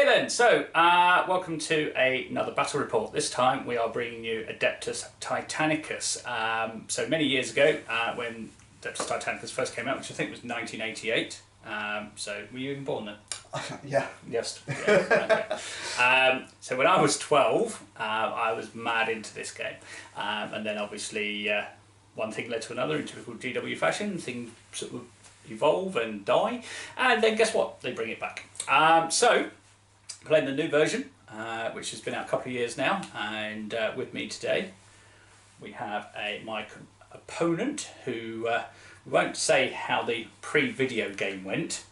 then, so welcome to another battle report. This time we are bringing you Adeptus Titanicus. So many years ago, when Adeptus Titanicus first came out, which I think was 1988. So were you even born then? Yeah. Yes. Yeah, okay. So when I was 12, I was mad into this game, and then obviously one thing led to another in typical GW fashion. Things sort of evolve and die, and then guess what? They bring it back. So playing the new version, which has been out a couple of years now, and with me today we have my opponent who we won't say how the pre-video game went.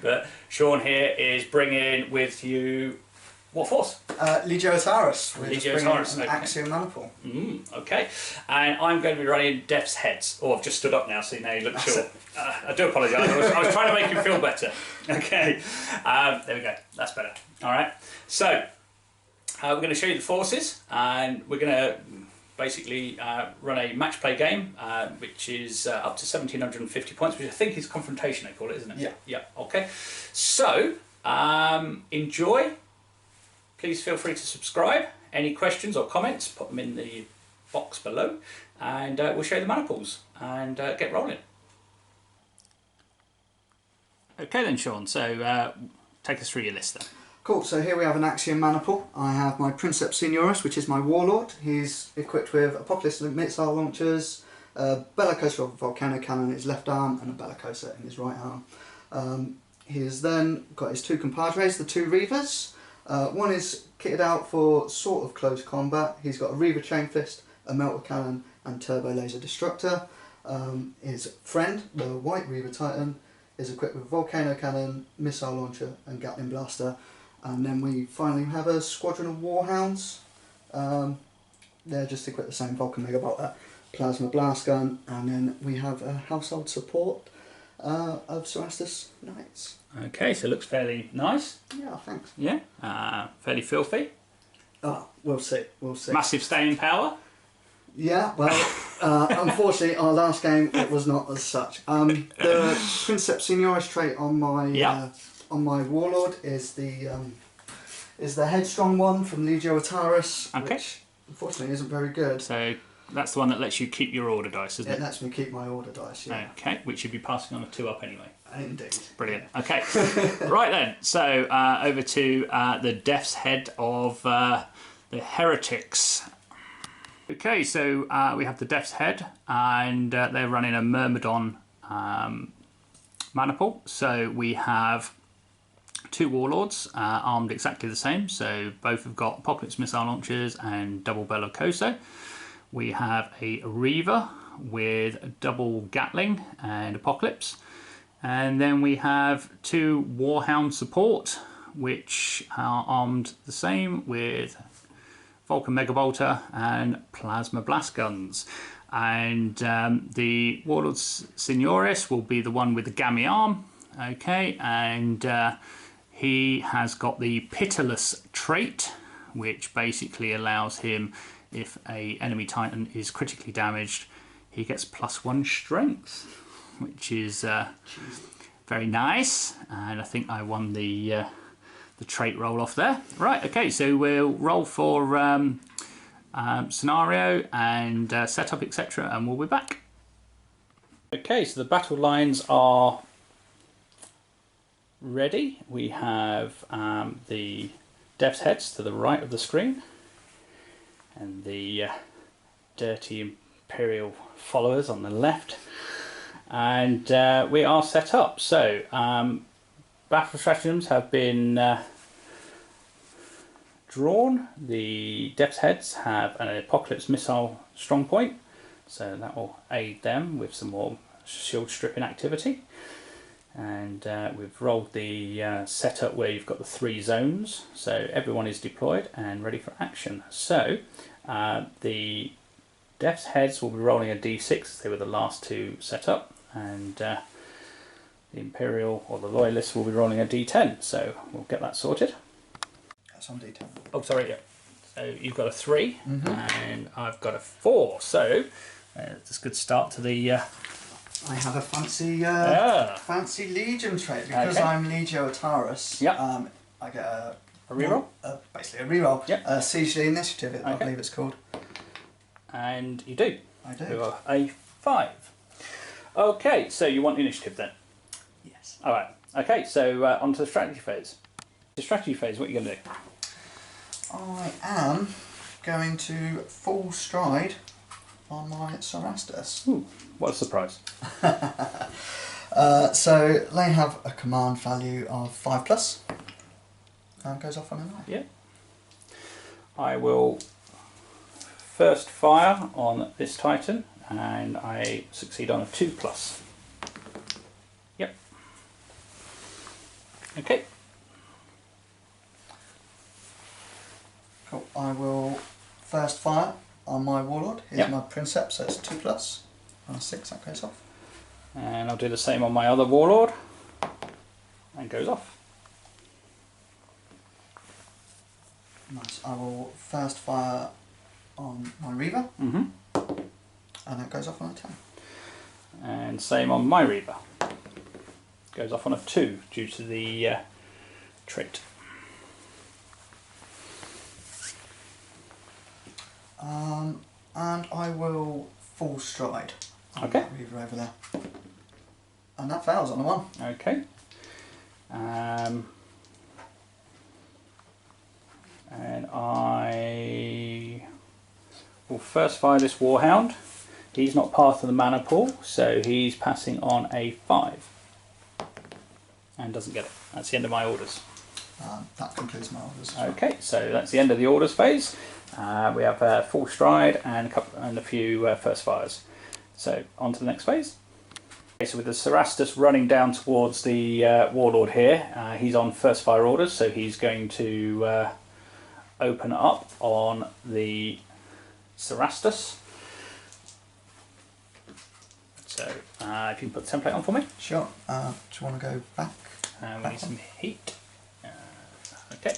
But Sean here is bringing with you what force? Legiotaris. We're just bringing Legiotaris, an okay. Axiom Maniple. Okay, and I'm going to be running Death's Heads. Oh, I've just stood up now, so now you look short. I do apologise, I was trying to make you feel better. Okay, there we go, that's better. Alright, so we're going to show you the forces, and we're going to basically run a match play game, which is up to 1750 points, which I think is Confrontation, they call it, isn't it? Yeah. Yeah, okay. So, enjoy. Please feel free to subscribe. Any questions or comments, put them in the box below, and we'll show you the maniples and get rolling. Okay then, Sean, so take us through your list then. Cool, so here we have an Axiom Maniple. I have my Princeps Senioris, which is my Warlord. He's equipped with Apocalypse missile launchers, a Bellicosa volcano cannon in his left arm, and a Bellicosa in his right arm. He has then got his two compadres, the two Reavers. One is kitted out for sort of close combat. He's got a Reaver Chain Fist, a Melter Cannon, and Turbo Laser Destructor. His friend, the White Reaver Titan, is equipped with Volcano Cannon, Missile Launcher, and Gatling Blaster. And then we finally have a squadron of Warhounds. They're just equipped the same Vulcan Mega Bolter, Plasma Blast Gun, and then we have a household support of Cerastus Knights. Okay, so it looks fairly nice. Yeah, thanks. Yeah, fairly filthy. Oh, we'll see, we'll see. Massive staying power. Yeah, well, unfortunately, our last game it was not as such. The Princeps Senioris trait on my Warlord is the Headstrong one from Legiotaris, Okay. which unfortunately isn't very good. So that's the one that lets you keep your order dice, isn't it? It lets me keep my order dice, yeah. Okay, which you'd be passing on a 2-up anyway. Indeed. Brilliant. Okay, right then. So over to the Death's Head of the Heretics. Okay, so we have the Death's Head, and they're running a Myrmidon maniple. So we have two Warlords armed exactly the same. So both have got Apocalypse missile launchers and double Bellicosa. We have a Reaver with double Gatling and Apocalypse. And then we have two Warhound support, which are armed the same with Vulcan Mega Bolter and Plasma Blast Guns. And the Warlord's Senioris will be the one with the Gammy arm. Okay, and he has got the Pitiless trait, which basically allows him, if a enemy Titan is critically damaged, he gets +1 strength, which is very nice. And I think I won the trait roll off there. Right, okay, so we'll roll for scenario and setup, etc., and we'll be back. Okay, so the battle lines are ready. We have the Death's Heads to the right of the screen, and the dirty Imperial followers on the left, and we are set up. So battle stratagems have been drawn. The Death's Heads have an Apocalypse missile strong point, so that will aid them with some more shield stripping activity. And we've rolled the setup where you've got the 3 zones, so everyone is deployed and ready for action. So the Death's Heads will be rolling a d6 as they were the last two set up, and the Imperial or the Loyalists will be rolling a d10, so we'll get that sorted. That's on d10. Oh, sorry, yeah. So you've got a 3, and I've got a 4, so it's a good start to the I have a fancy fancy Legion trait because I'm Legio Atarus. Yep. I get a reroll. Basically a reroll. Yep. Siege Initiative, I believe it's called. And you do. I do. You are a 5. Okay, so you want initiative then? Yes. All right. Okay, so on to the strategy phase. The strategy phase, what are you going to do? I am going to full stride on my Cerastus. Ooh, what a surprise. So they have a command value of 5+, and goes off on a 9. Yeah. I will first fire on this Titan, and I succeed on a 2+. Yep. Okay. Cool. I will first fire on my Warlord. Here's Yep. my Princeps, so it's 2+. On a 6, that goes off. And I'll do the same on my other Warlord, and goes off. Nice. I will first fire on my Reaver, Mm-hmm. and that goes off on a 10. And same on my Reaver. Goes off on a 2 due to the trait. And I will full stride on Okay. that Reaver over there. And that fails on a 1. Okay. And I will first fire this Warhound. He's not part of the mana pool, so he's passing on a 5. And doesn't get it. That's the end of my orders. That concludes my orders. Okay, so that's the end of the orders phase. We have full stride and a few first fires. So on to the next phase. Okay, so with the Cerastus running down towards the Warlord here, he's on first fire orders, so he's going to open up on the Cerastus. So if you can put the template on for me. Sure. Do you want to go back? We need some heat. Okay.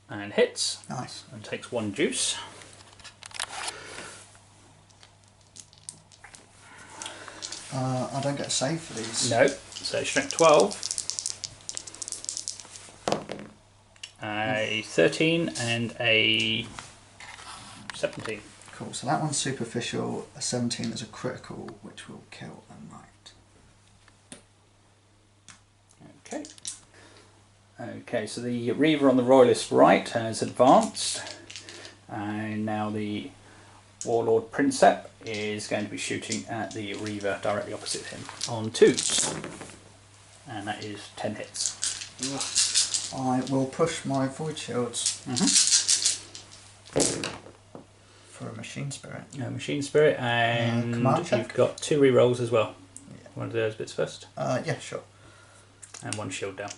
And hits. Nice. And takes 1 juice. I don't get a save for these. No. So strength 12. A 13 and a 17. Cool. So that one's superficial. A 17 is a critical, which will kill a knight. Okay. Okay, so the Reaver on the Royalist right has advanced, and now the Warlord Princep is going to be shooting at the Reaver directly opposite him on 2s, and that is 10 hits. I will push my Void Shields for a Machine Spirit. Machine Spirit, and command check. you've got 2 rerolls as well. Yeah. One of those bits first. Yeah, sure. And 1 shield down.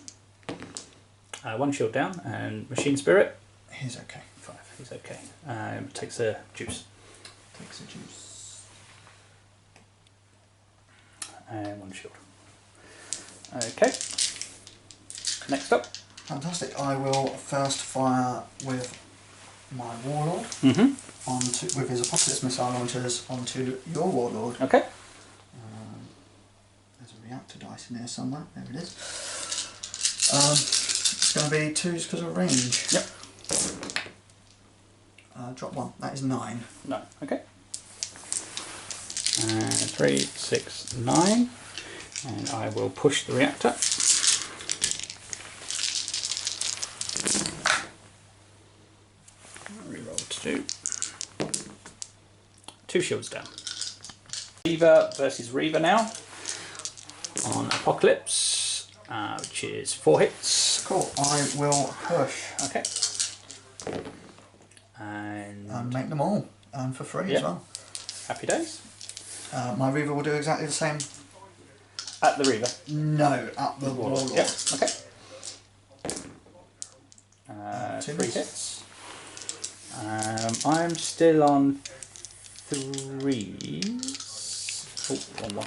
1 shield down, and Machine Spirit. He's okay. 5, he's okay. Takes a juice. Takes a juice. And 1 shield. Okay. Next up. Fantastic. I will first fire with my Warlord with his Apocalypse Missile launchers onto your Warlord. Okay. There's a reactor dice in here somewhere. There it is. It's going to be 2s because of range. Yep. Drop 1. That is 9. No. Okay. 3, 6, 9, and I will push the reactor. Reroll to 2 shields down. Reaver versus Reaver now on Apocalypse, which is 4 hits. Cool. I will push. Okay. And make them all. And for free as well. Happy days. My Reaver will do exactly the same. At the Reaver? No, at the Warlord. Yeah, okay. 2 3 hits. I'm still on 3s. Oh, 1, 1.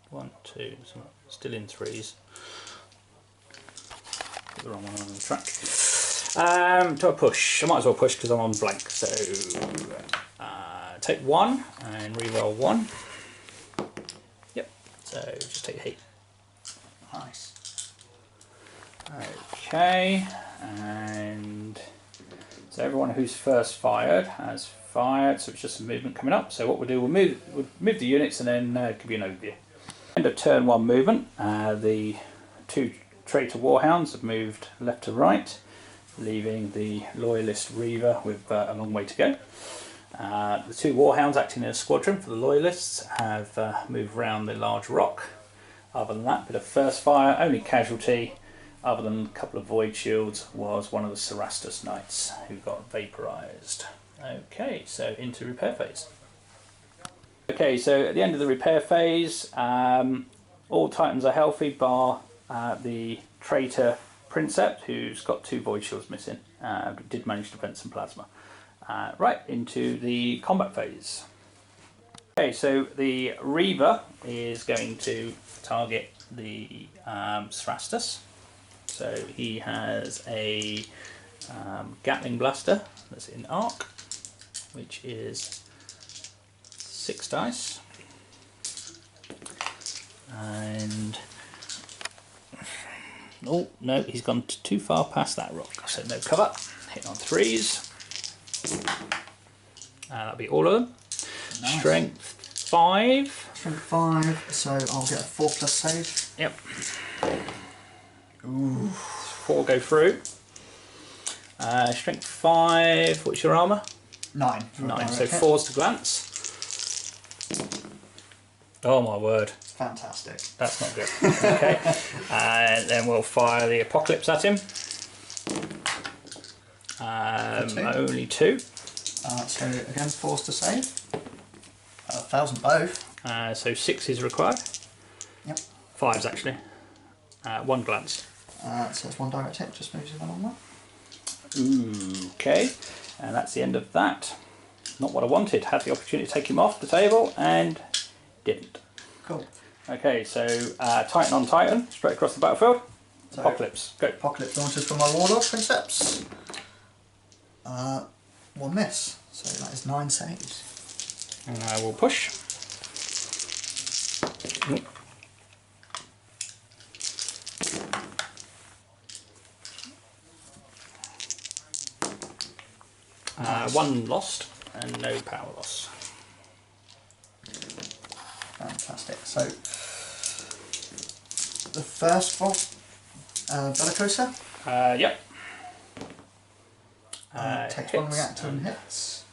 1, 2. So still in 3s. Put the wrong one on the track. Do I push? I might as well push because I'm on blank. So take 1 and reroll 1. Yep, so just take a hit. Nice. Okay, and so everyone who's first fired has fired, so it's just some movement coming up. So what we'll do, we'll move the units and then give you an overview. End of turn 1 movement, the 2 Traitor Warhounds have moved left to right, leaving the Loyalist Reaver with a long way to go. The 2 Warhounds acting in a squadron for the Loyalists have moved round the large rock. Other than that, bit of first fire, only casualty, other than a couple of void shields, was one of the Cerastus Knights who got vaporised. Okay, so into repair phase. Okay, so at the end of the repair phase, all Titans are healthy bar the Traitor Princeps, who's got 2 void shields missing, but did manage to vent some plasma. Right, into the combat phase. Okay, so the Reaver is going to target the Cerastus. So he has a Gatling Blaster that's in arc, which is 6 dice. And oh no, he's gone too far past that rock, so no cover. Hit on 3s. That'll be all of them. Nice. Strength 5. Strength 5, so I'll get a 4+ save. Yep. Ooh. 4 go through. Strength 5, what's your armour? 9. 9, so 4's to glance. Oh my word. Fantastic. That's not good. Okay. And then we'll fire the Apocalypse at him. Only 2. So again, 4's to save. 1,000 both. So 6 is required. Yep. 5's actually. 1 glance. So it's 1 direct hit, just moves you one on that. Okay, and that's the end of that. Not what I wanted. Had the opportunity to take him off the table and didn't. Cool. Okay, so Titan on Titan, straight across the battlefield. So Apocalypse, go. Apocalypse launches from my Warlord Princeps. 1 miss, so that is 9 saves. And I will push. Nice. 1 lost and no power loss. Fantastic. So the first one, Bellicosa. Yep. Takes 1 reactor and hits.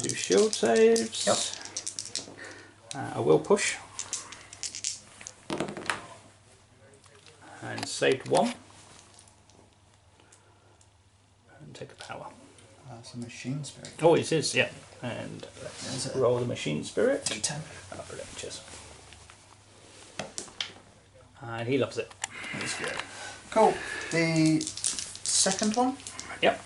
2 shield saves. Yep. I will push. And saved 1. And take a power. That's a machine spirit. Oh, it is, yeah. And let's roll the machine spirit. D10. Oh, brilliant, cheers. And he loves it. That's good. Cool. The second one. Yep.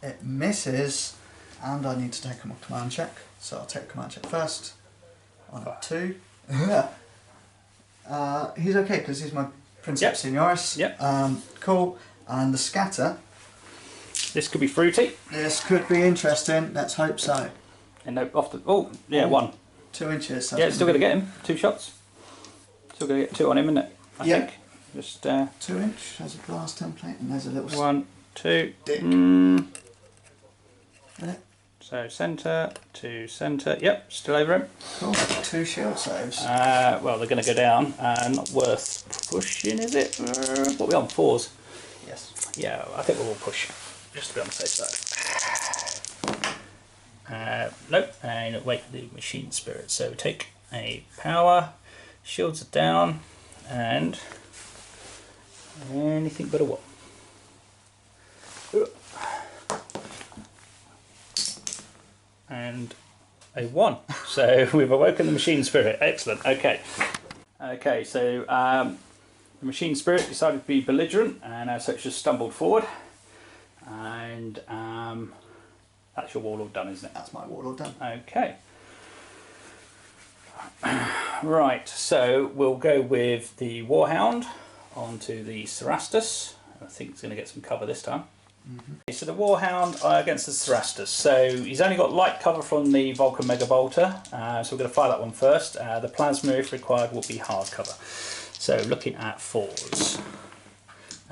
It misses, and I need to take a command check. So I'll take a command check first. On a 2. He's okay because he's my Princeps Senioris. Yep. Cool. And the scatter. This could be fruity. This could be interesting. Let's hope so. And no, off the. Oh, yeah, 1. 2 inches. So yeah, still going to get him. 2 shots. Still going to get 2 on him, isn't it? I think. Just 2 inch. There's a glass template, and there's a little 1, 2. Dick. So centre to centre. Yep, still over him. Cool. 2 shield saves. Well, they're going to go down. Not worth pushing, is it? What are we on? 4s. Yes. Yeah, I think we'll push. Just to be on the safe side. Nope, and wait the machine spirit. So take a power, shields are down, and anything but a 1. And a 1. So we've awoken the machine spirit. Excellent. Okay. Okay, so the machine spirit decided to be belligerent and as such just stumbled forward. And that's your warlord done, isn't it? That's my warlord done. Okay. Right, so we'll go with the Warhound onto the Cerastus. I think it's going to get some cover this time. So the Warhound against the Cerastus. So he's only got light cover from the Vulcan Mega Bolter, so we're going to fire that one first. The Plasma, if required, will be hard cover. So looking at 4s.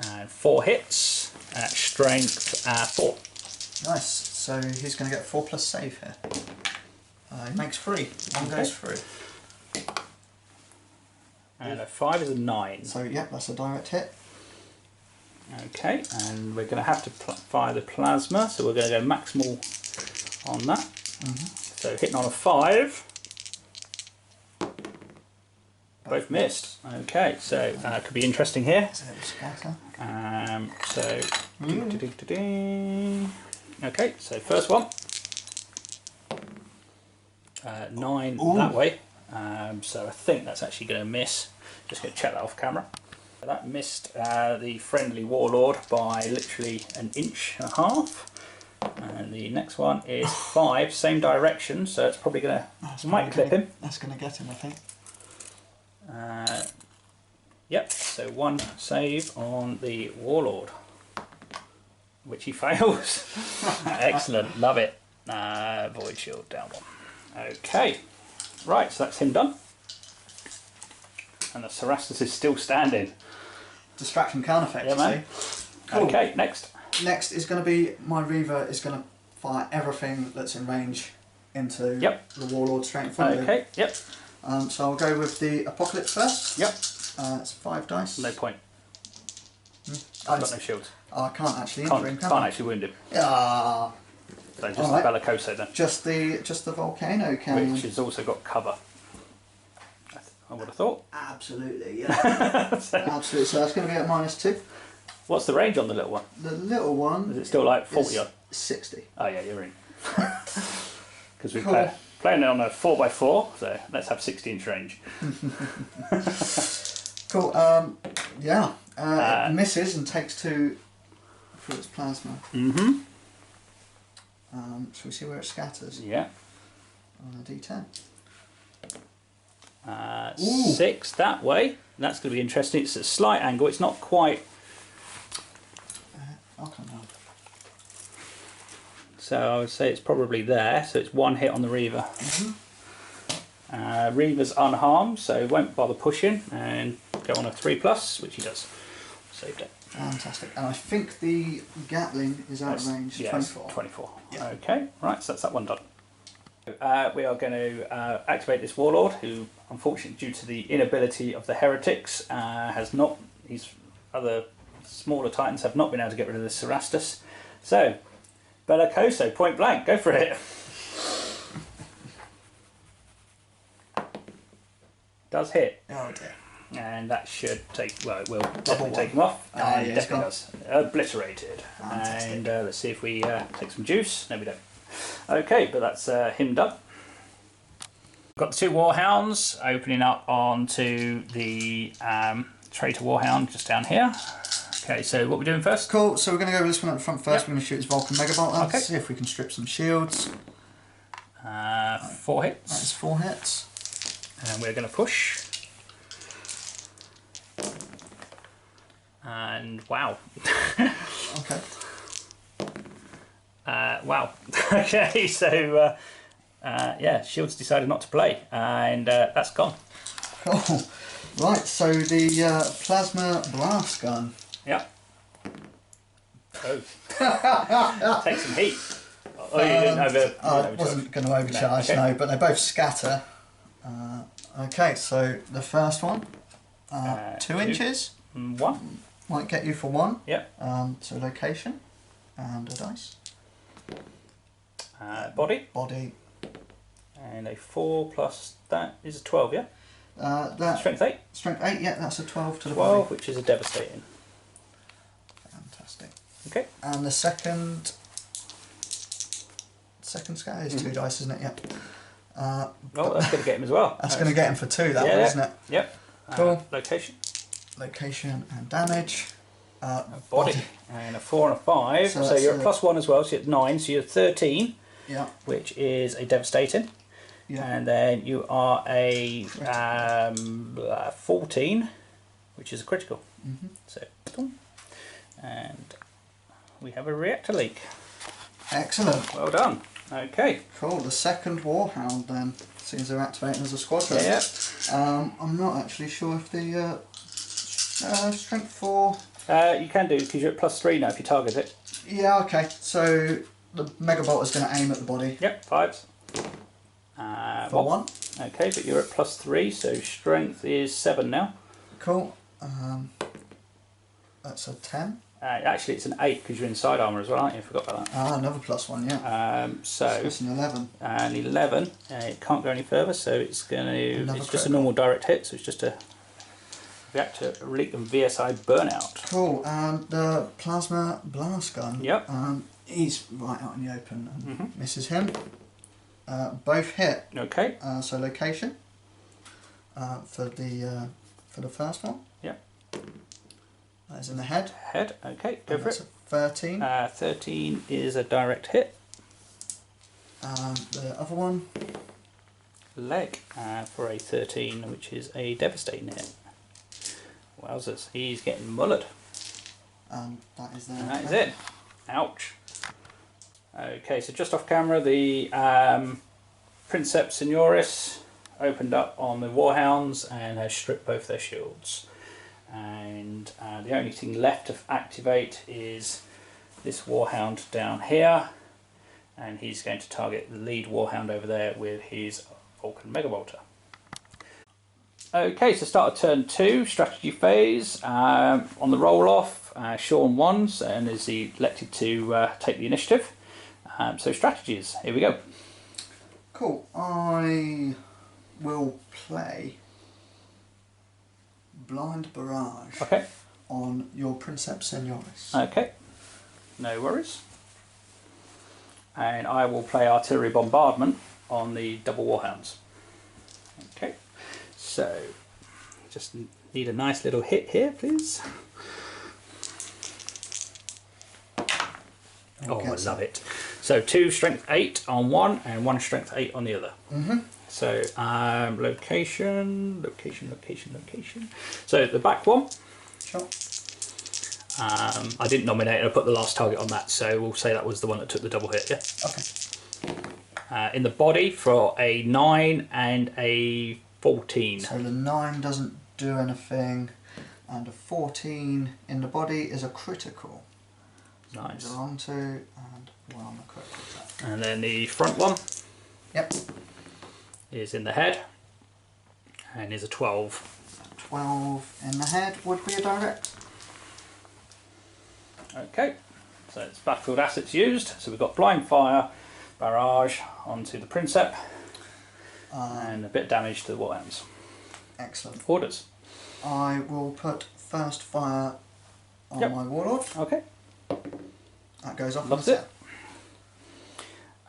And 4 hits at strength 4. Nice. So he's going to get 4 plus save here. He makes 3. One goes through. And a 5 is a 9. So yeah, that's a direct hit. Okay, and we're going to have to fire the Plasma, so we're going to go maximal on that. So hitting on a 5. Both missed. Okay, so could be interesting here. Okay, so first one. 9 that way. So I think that's actually going to miss. Just going to check that off camera. That missed the friendly Warlord by literally 1.5 inches. And the next one is 5, same direction, so it's probably going to, might clip him. That's going to get him, I think. Yep, so 1 save on the Warlord, which he fails. Excellent, love it. Void Shield down 1. Okay, right, so that's him done. And the Cerastus is still standing. Distraction can't affect, yeah, man. Cool. Okay, next. Next is going to be my Reaver is going to fire everything that's in range into the Warlord straight in front of him. Okay, yep. So I'll go with the Apocalypse first. Yep. It's 5 dice. No point. I've got no shields. I can't actually injure him, can't actually wound him. Yeah. So just the Bellicoso then. Just the Volcano Cannon. Which has also got cover. I would have thought. Absolutely, yeah. Absolutely. So that's going to be at -2. What's the range on the little one? The little one. Is it still like 40 odd? 60. Oh yeah, you're in. Because we're playing it on a 4x4, so let's have 60-inch range. Cool. Yeah. It misses and takes 2 for its Plasma. Shall we see where it scatters? Yeah. On a D10. 6 that way. That's going to be interesting. It's a slight angle. It's not quite. I'll come down. So I would say it's probably there. So it's 1 hit on the Reaver. Reaver's unharmed, so won't bother pushing and go on a 3+, which he does. Saved it. Fantastic. And I think the Gatling is out of range. Yeah, 24. 24. Yeah. Okay, right. So that's that one done. We are going to activate this Warlord, who, unfortunately, due to the inability of the heretics, his other smaller titans have not been able to get rid of the Cerastus. So, Bellicoso, point blank, go for it. Does hit. Oh dear. And that should take, well, it will definitely take him off. And it definitely does. Obliterated. Fantastic. And let's see if we take some juice. No, we don't. Okay, but that's him done. Got the 2 Warhounds opening up onto the Traitor Warhound just down here. Okay, so what are we doing first? Cool, so we're going to go with this one at the front first. We're going to shoot his Vulcan Mega Bolt. Okay. See if we can strip some shields. 4 hits. That is 4 hits. And we're going to push. And wow. Okay. Wow. Okay, so yeah, shields decided not to play, and that's gone. Cool. Right, so the Plasma Blast Gun. Yeah. Oh. Take some heat. Oh, you didn't I wasn't going to overcharge, no, but they both scatter. Okay, so the first one, 2 inches. 1. Might get you for 1. Yep. So location and a dice. Body. Body. And a 4+, that is a 12, yeah? That Strength 8. Strength 8, yeah, that's a 12 to the 12, body. which is a devastating. Fantastic. Okay. And the second scatter is 2 dice, isn't it? Yep. Oh, that's going to get him as well. That's going to get him for 2, that one, isn't it? Yep. Cool. Location. Location and damage. Body. And a 4 and a 5. So you're at +1 as well, so you're at 9, so you're 13. Yeah. Which is a devastating. Yeah. And then you are a 14, which is a critical. So, and we have a reactor leak. Excellent. Well done. Okay. Cool. The second Warhound then. Seems they're activating as a squadron. Yeah. I'm not actually sure if the strength 4. You can do because you're at +3 now if you target it. Yeah. Okay. So the Megabolt is going to aim at the body. Yep. 5s. For 1. Okay, but you're at +3, so strength is 7 now. Cool. That's a 10. Actually, it's an 8 because you're in side armour as well, aren't you? I forgot about that. Ah, another +1, yeah. So it's an 11. And 11, it can't go any further, so it's going to. Another it's just critical. a normal direct hit, so it's just a reactor leak and VSI burnout. Cool. And the plasma blast gun. Yep. He's right out in the open and misses him. Both hit. Okay. So location. For the first one. Yep. That is in the head. Head. Okay. Go for it. A 13. 13 is a direct hit. The other one. Leg for a 13, which is a devastating hit. Wowzers, he's getting mullered. That is the. And that is it. Ouch. Okay, so just off camera, the Princeps Senioris opened up on the Warhounds and has stripped both their shields. And the only thing left to activate is this Warhound down here, and he's going to target the lead Warhound over there with his Vulcan Megabolter. Okay, so start of turn 2, strategy phase. On the roll off, Sean wons and is elected to take the initiative. So strategies, here we go. Cool. I will play Blind Barrage. Okay. On your Princeps Senioris. Okay, no worries. And I will play Artillery Bombardment on the double Warhounds. Okay, so just need a nice little hit here, please. Oh, I love it. So 2 strength 8 on one and 1 strength 8 on the other. So location. So the back one. Sure. I didn't nominate it, I put the last target on that, so we'll say that was the one that took the double hit, yeah? Okay. In the body for a 9 and a 14. So the 9 doesn't do anything, and a 14 in the body is a critical. Nice. We're on to, and we're on the critical attack. And then the front one. Yep. Is in the head, and is a 12. 12 in the head would be a direct. Okay, so it's battlefield assets used. So we've got blind fire, barrage onto the Princep, and a bit of damage to the Warhounds. Excellent. Orders. I will put first fire on my Warlord. Okay. That goes off. Loves it.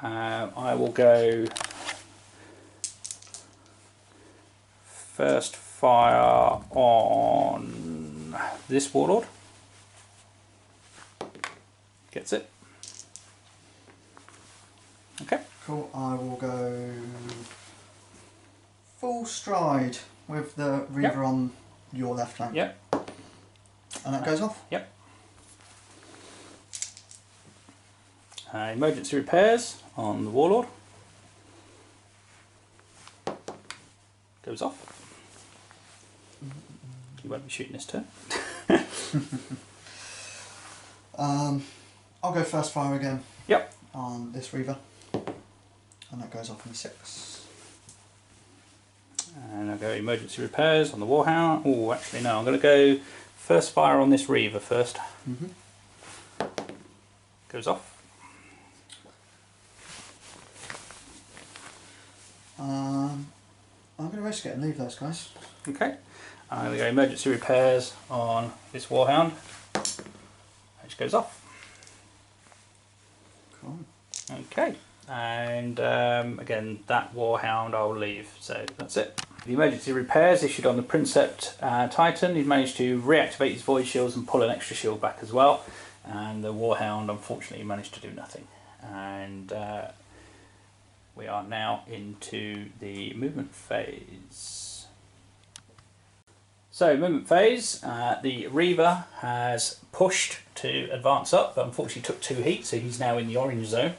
I will go first fire on this Warlord. Gets it. Okay. Cool. I will go full stride with the Reaver on your left flank. Yep. And that goes off. Yep. Emergency repairs on the Warlord. Goes off. You won't be shooting this turn. I'll go first fire again. Yep. On this Reaver. And that goes off in 6. And I'll go emergency repairs on the Warhound. Oh, actually no, I'm going to go first fire on this Reaver first. Goes off. I'm going to risk it and leave those guys. Okay. I'm going to go emergency repairs on this Warhound, which goes off. Cool. Okay. And again, that Warhound I'll leave. So that's it. The emergency repairs issued on the Princeps Titan. He's managed to reactivate his void shields and pull an extra shield back as well. And the Warhound unfortunately managed to do nothing. And we are now into the movement phase. So movement phase, the Reaver has pushed to advance up, but unfortunately took 2 heats, so he's now in the orange zone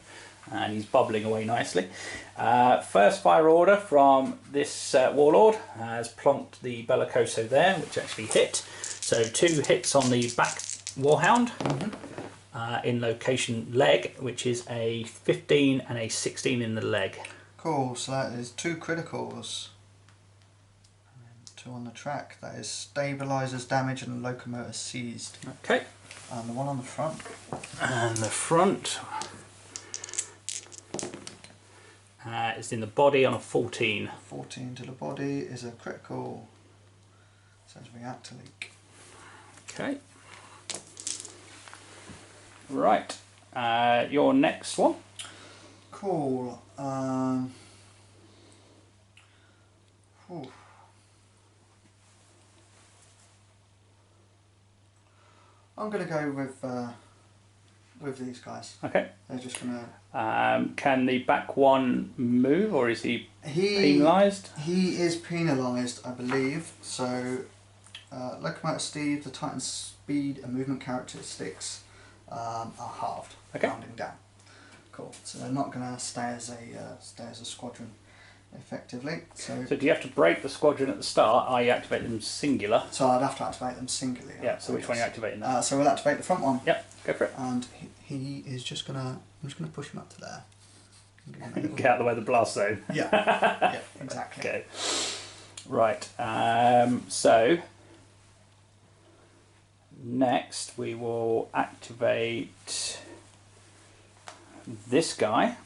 and he's bubbling away nicely. First fire order from this Warlord has plonked the Bellicoso there, which actually hit. So 2 hits on the back Warhound in location leg, which is a 15 and a 16 in the leg. Cool, so that is 2 criticals. 2 on the track. That is stabilizers damage and locomotor seized. Okay. And the one on the front. And the front is in the body on a 14. 14 to the body is a critical. Says reactor leak. Okay. Right. Your next one. Cool. Whew. I'm going to go with these guys. Okay. They're just going to... Can the back one move, or is he penalised? He is penalised, I believe. So, Locomotive Steve, the Titan's speed and movement characteristics are halved, rounding down. Cool. So they're not going to stay as a squadron effectively. So do you have to break the squadron at the start, i.e. activate them singular? So I'd have to activate them singularly. Yeah, so which one are you activating now? So we'll activate the front one. Yep, go for it. And he is just going to... I'm just going to push him up to there. Get out of the way of the blast zone. Yeah, yeah, exactly. Okay. Right, so next we will activate this guy.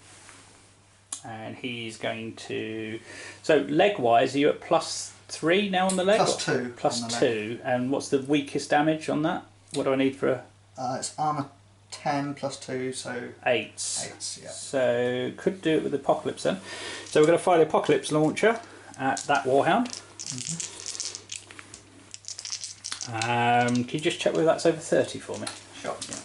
And he's going to... So leg-wise, are you at +3 now on the leg? +2. +2. And what's the weakest damage on that? What do I need for a... it's armour 10 +2, so... 8s. 8s, yeah. So could do it with Apocalypse then. So we're going to fire the Apocalypse launcher at that Warhound. Can you just check whether that's over 30 for me? Sure. Yeah.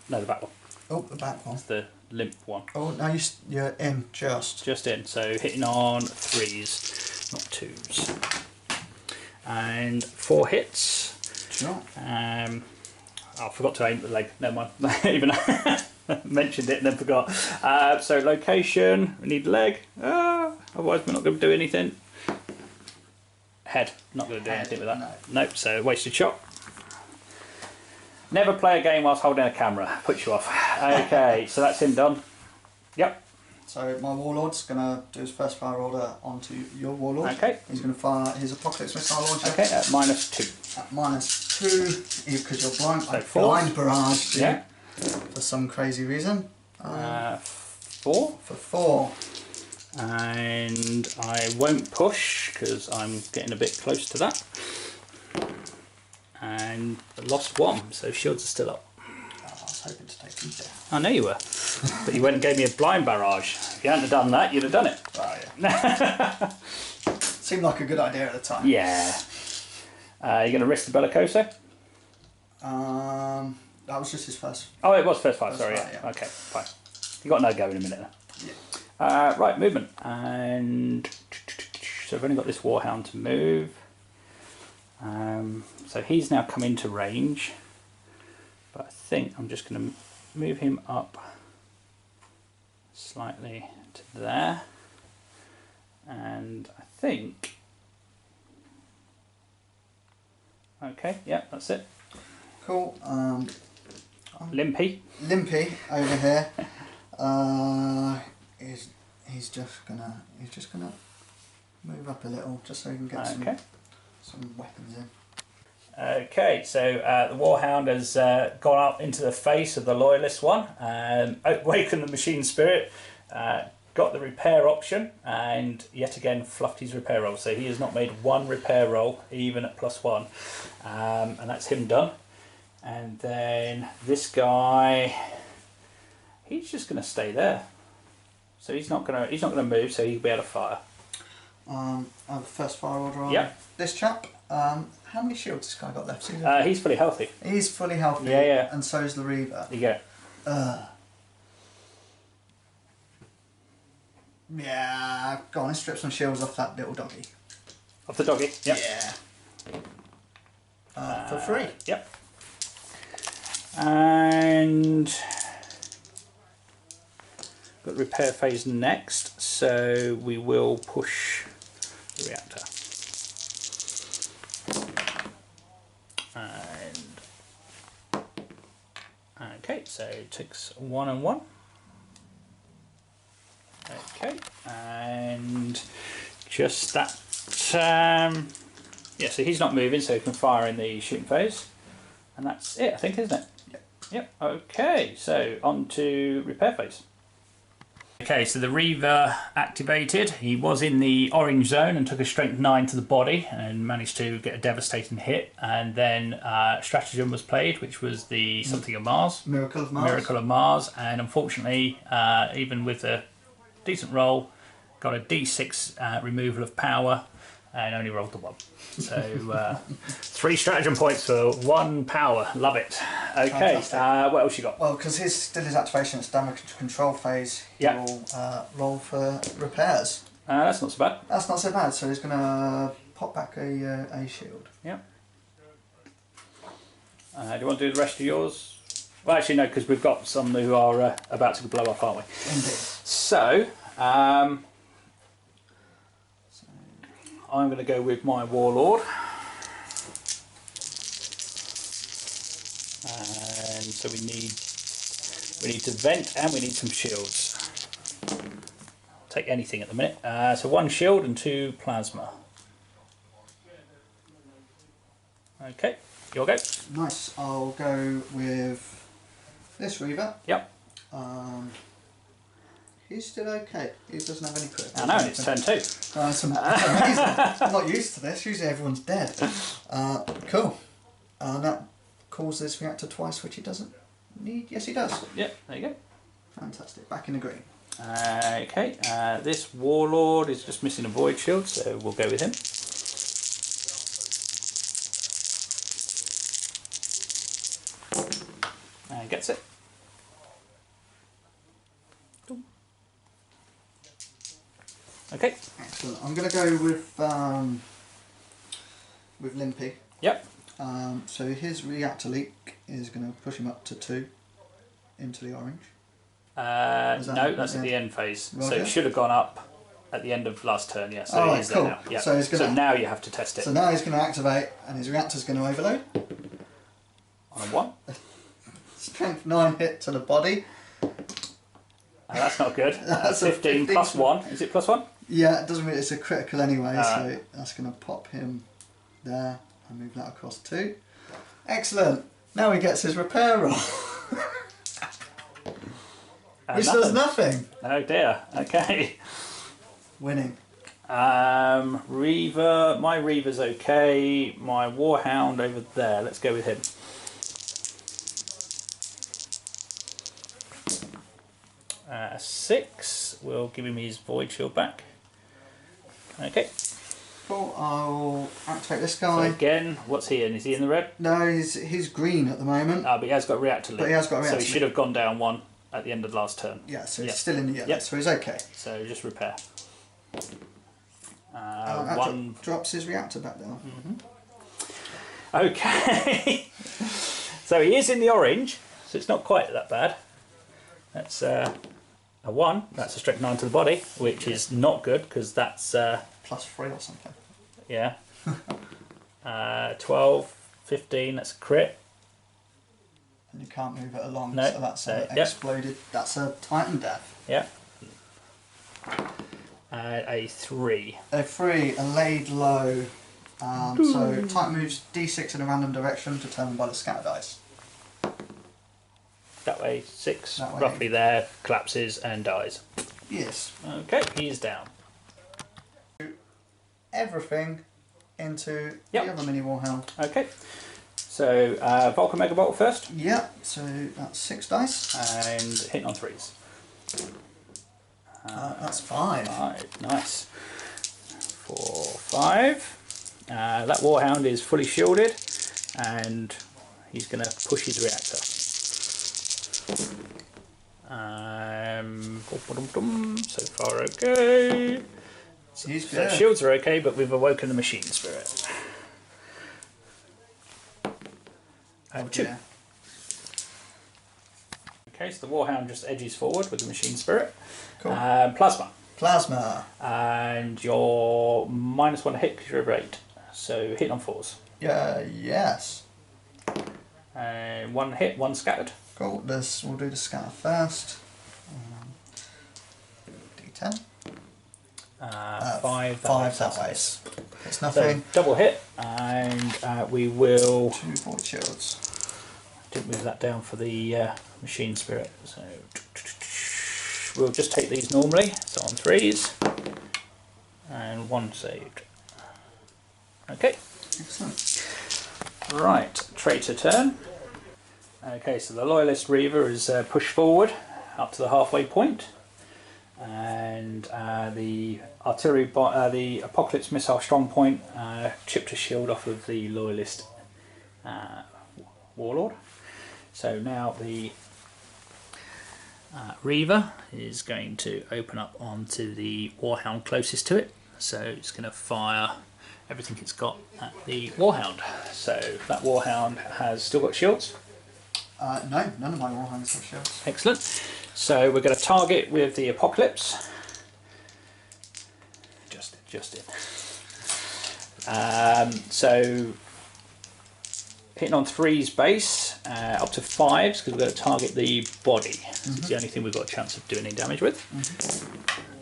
No, the back one. Oh, the back one. That's the limp one. Oh, no, you're in just. Just in, so hitting on 3s, not 2s. And 4 hits. Sure. I forgot to aim at the leg, never mind. Even mentioned it and then forgot. So location, we need leg. Otherwise we're not going to do anything. Head, not going to do anything with that. No. Nope, so wasted shot. Never play a game whilst holding a camera, puts you off. Okay, so that's him done. Yep. So my Warlord's going to do his first fire order onto your Warlord. Okay. He's going to fire his Apocalypse Missile Launcher. Okay, at -2. At -2, because you're blind. So 4. Blind barrage. Yeah. For some crazy reason. 4. For 4. And I won't push because I'm getting a bit close to that. And lost 1, so shields are still up. I was hoping to take him down. I know you were, but you went and gave me a blind barrage. If you hadn't have done that, you'd have done it. Oh, yeah. Seemed like a good idea at the time. Yeah. You're going to risk the Bellicoso? That was just his first. Oh, it was first fire, sorry. Fire, Yeah. yeah. Okay, fine. You got no go in a minute. Yeah. Right, movement. And so I've only got this Warhound to move. So he's now come into range, but I think I'm just going to move him up slightly to there, and I think, okay, yeah, that's it. Cool. Limpy over here. He's just gonna move up a little just so he can get some weapons in. Okay, so the Warhound has gone up into the face of the Loyalist one and awakened the machine spirit, got the repair option, and yet again fluffed his repair roll. So he has not made 1 repair roll, even at +1, and that's him done. And then this guy, he's just going to stay there. So he's not going to move, so he'll be able to fire. I have a first fire order on this chap. How many shields this guy got left? He's fully healthy. He's fully healthy. Yeah, yeah. And so is the Reaver. There you go. Yeah, go on, let's strip some shields off that little doggy. Off the doggy? Yep. Yeah. For free. Yep. And got the repair phase next, so we will push the reactor. And okay, so it takes 1 and 1. Okay, and just that. Yeah, so he's not moving, so he can fire in the shooting phase, and that's it, I think, isn't it? Yep. Okay, so on to repair phase. Okay, so the Reaver activated. He was in the orange zone and took a strength 9 to the body and managed to get a devastating hit. And then stratagem was played, which was the something of Mars. Miracle of Mars. Miracle of Mars. And unfortunately, even with a decent roll, got a D6 removal of power and only rolled the 1. So 3 stratagem points for 1 power. Love it. Okay, what else you got? Well, because his still his activation, it's damage control phase. Yeah. He'll roll for repairs. That's not so bad. That's not so bad. So he's going to pop back a shield. Yeah. Do you want to do the rest of yours? Well, actually, no, because we've got some who are about to blow up, aren't we? Indeed. So, I'm going to go with my Warlord. And so we need to vent and we need some shields. I'll take anything at the minute. So 1 shield and 2 plasma. Okay, you'll go. Nice. I'll go with this Reaver. Yep. He's still okay. He doesn't have any critical. I know, it's turn 2. That's amazing. I'm not used to this. Usually everyone's dead. Cool. And that calls this reactor twice, which he doesn't need. Yes, he does. Yep, there you go. Fantastic. Back in the green. Okay, this Warlord is just missing a void shield, so we'll go with him. And gets it. Okay. Excellent. I'm going to go with Limpy. Yep. So his reactor leak is going to push him up to 2 into the orange. No, that's at the end phase. Right, so it should have gone up at the end of last turn, yeah. So oh, it right, is cool. there now. Yep. So, so now you have to test it. So now he's going to activate and his reactor's going to overload. On a 1. Strength 9 hit to the body. That's not good. That's 15 plus 1. Is it plus 1? Yeah, it doesn't mean it's a critical anyway, so that's going to pop him there and move that across 2. Excellent. Now he gets his repair roll. Which does nothing. Oh dear. Okay. Winning. Reaver. My Reaver's okay. My Warhound over there. Let's go with him. A 6 will give him his void shield back. Okay. Cool. I'll activate this So guy. again, what's he in? Is he in the red? No, he's green at the moment. But he has got a reactor leak. But he has got a reactor So he should have gone down 1 at the end of last turn. Yeah, so he's Yep. still in the yellow, Yep. so he's okay. So just repair. That 1 drops his reactor back down. Okay. So he is in the orange, so it's not quite that bad. That's a 1. That's a strength 9 to the body, which is not good because that's Plus 3 or something. yeah. 12, 15. That's a crit. And you can't move it along, No. so that's Yep. exploded. That's a Titan death. Yeah. A 3. A 3, a laid low. So Titan moves D6 in a random direction determined by the scatter dice. That way, 6, That way. roughly there, collapses and dies. Yes. Okay, he's down. Everything into Yep. the other mini warhound. Okay, so Vulcan Megabolt first, Yep, so that's 6 dice. and hitting on 3s. That's 5. 5, nice. 4, 5. That Warhound is fully shielded, and he's going to push his reactor. So far okay. He's So good. shields are okay, but we've awoken the machine spirit. Over 2. Yeah. Okay, so the Warhound just edges forward with the machine spirit. Cool. Plasma. Plasma. And you're -1 hit because you're over 8. So hit on 4s. Yes. And 1 hit, 1 scattered. Cool. We'll do the scatter first. D10. 5 that way. It's nothing. So double hit, and we will 2 void shields. didn't move that down for the machine spirit, so we'll just take these normally, so on 3s, and 1 saved. Okay. Excellent. Right, Traitor turn. Okay, so the Loyalist Reaver is pushed forward up to the halfway point, and the artillery, the Apocalypse missile strong point chipped a shield off of the Loyalist Warlord. So now the Reaver is going to open up onto the Warhound closest to it. So it's going to fire everything it's got at the Warhound. So that Warhound has still got shields. No, none of my Warhounds have shields. Excellent. So we're going to target with the Apocalypse. Just it. So hitting on 3's base, up to 5's because we're going to target the body. It's the only thing we've got a chance of doing any damage with.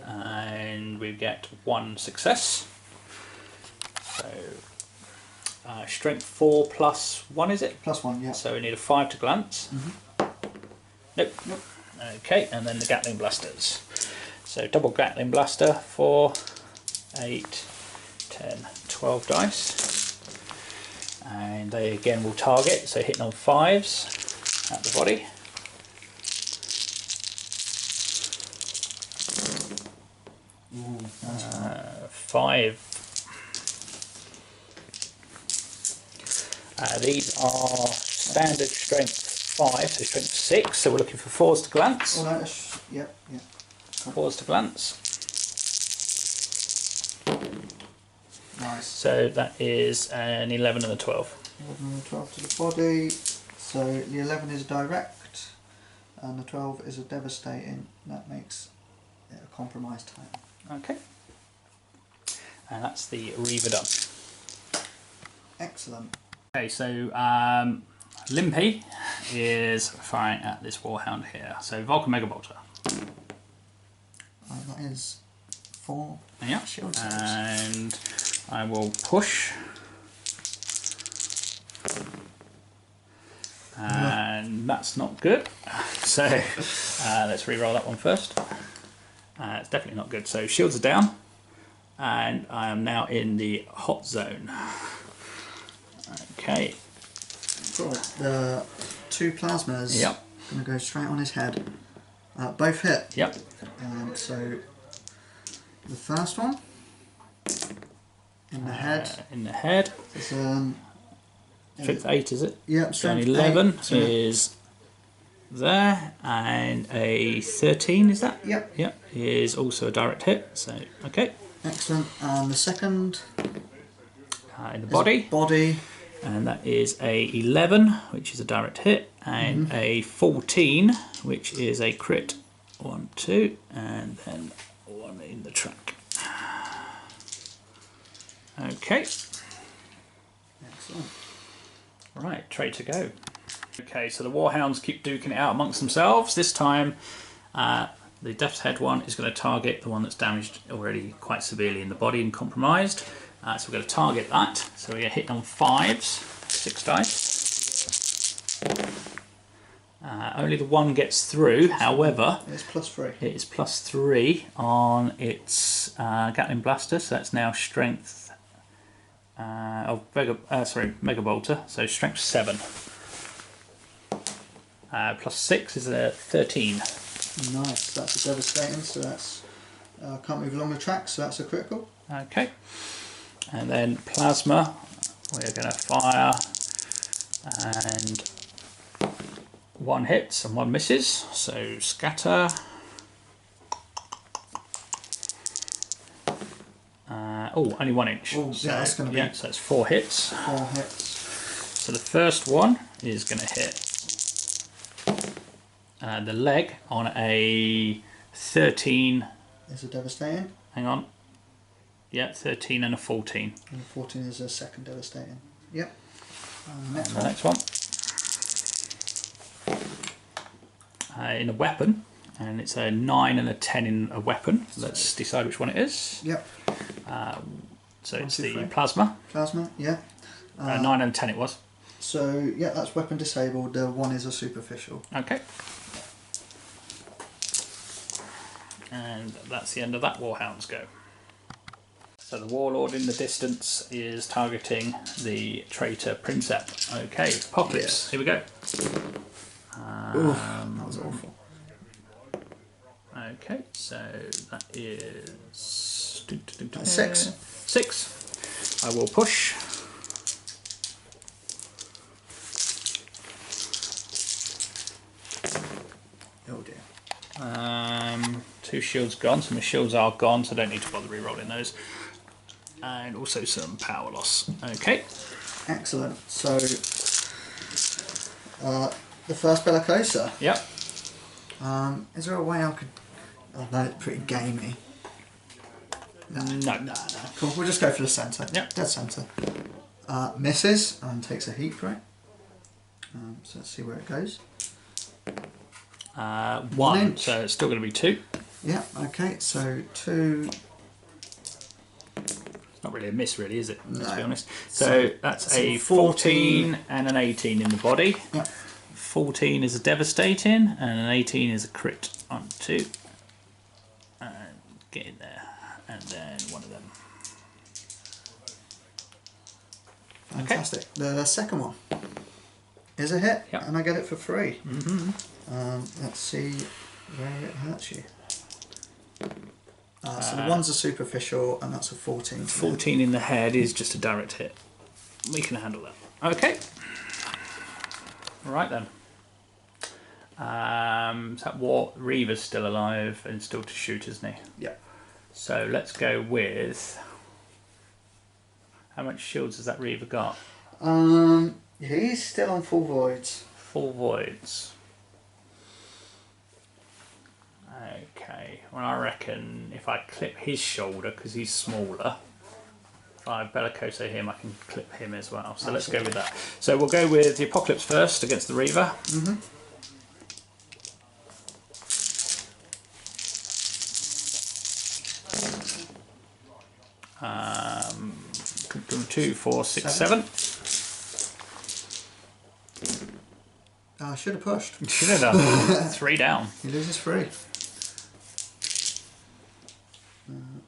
And we get 1 success. So strength 4 plus 1, is it? Plus 1, yeah. So we need a 5 to glance. Nope. Okay, and then the Gatling blasters. So double Gatling blaster for 8, 10, 12 dice. And they again will target, so hitting on 5's at the body. Ooh, 5. These are standard strength 5, so strength 6, so we're looking for 4's to glance. Oh, no, yep. 4's to glance. Nice. So that is an 11 and a 12. 11 and a 12 to the body. So the 11 is direct, and the 12 is a devastating. That makes it a compromised time. Okay. And that's the Reaver done. Excellent. Okay, so Limpy is firing at this Warhound here. So Vulcan Mega Bolter. That is 4 Yeah. shield saves. And I will push. And that's not good. So let's re-roll that one first. It's definitely not good. So shields are down. And I am now in the hot zone. Okay. Cool. The 2 plasmas. Yep. Going to go straight on his head. Both hit. Yep. So the first one in the head. In the head. Is, Strength 8, is it? Yep. And Strength 11 8. is there, and a 13 is that? Yep. Yep. Is also a direct hit. So okay. Excellent. And the second In the body. Body. And that is a 11, which is a direct hit, and a 14, which is a crit. 1, 2, and then 1 in the track. Okay. Excellent. Right, Traitor go. Okay, so the Warhounds keep duking it out amongst themselves. This time, the Death's Head one is going to target the one that's damaged already quite severely in the body and compromised. So we're going to target that. So we're hitting on 5's, 6 dice. Only the 1 gets through, however, It's +3. it is +3 on its Gatling Blaster, so that's now strength Mega Bolter, so strength 7. +6 is a 13. Nice. That's a devastating. So that's can't move along the track. So that's a critical. Okay. And then Plasma, we're going to fire, and 1 hits and 1 misses, so scatter, Oh, only 1 inch. Oh, so, yeah, that's going to be... Yeah, so it's 4 hits. 4 hits. So the first one is going to hit the leg on a 13. Is it devastating? Hang on. Yeah, 13 and a 14. And 14 is a second devastating. Yep. And The next one. In a weapon, and it's a 9 and a 10 in a weapon. Let's decide which one it is. Yep. So 1, it's 2, the 3. plasma. Plasma, yeah. 9 and 10 it was. So, yeah, that's weapon disabled. The 1 is a superficial. Okay. And that's the end of that Warhound's go. So the Warlord in the distance is targeting the Traitor Princeps. Okay, Apocalypse, here we go. Oof, that was awful. Okay, so that is 6. 6. I will push. Oh dear. 2 shields gone, so my shields are gone, so I don't need to bother re-rolling those. And also some power loss. Okay. Excellent. So, the first Bellicosa. Yep. Is there a way I could... Oh, no, it's pretty gamey. No. Cool, we'll just go for the centre. Yep. Dead centre. Misses and takes a heat for it. So let's see where it goes. 1 inch. So it's still going to be 2. Yeah, okay, so 2... It's not really a miss, really, is it? Let's No. be honest. So that's a 14 and an 18 in the body. Yep. 14 is a devastating, and an 18 is a crit on 2. And get in there, and then one of them. Fantastic. Okay. The second one is a hit, Yep. and I get it for free. Mm-hmm. Let's see where it hurts you. So the one's a superficial, and that's a 14. 14 in the head is just a direct hit. We can handle that. Okay. Right then. So that Reaver's still alive and still to shoot, isn't he? Yeah. So let's go with... How much shields has that Reaver got? He's still on full voids. Full voids. Okay, well I reckon if I clip his shoulder, because he's smaller, if I Bellicoso him, I can clip him as well. So let's go with that. So we'll go with the Apocalypse first against the Reaver. Mm-hmm. 2, 4, 6, 7. I should have pushed. Should have done. 3 down. He loses 3. 1,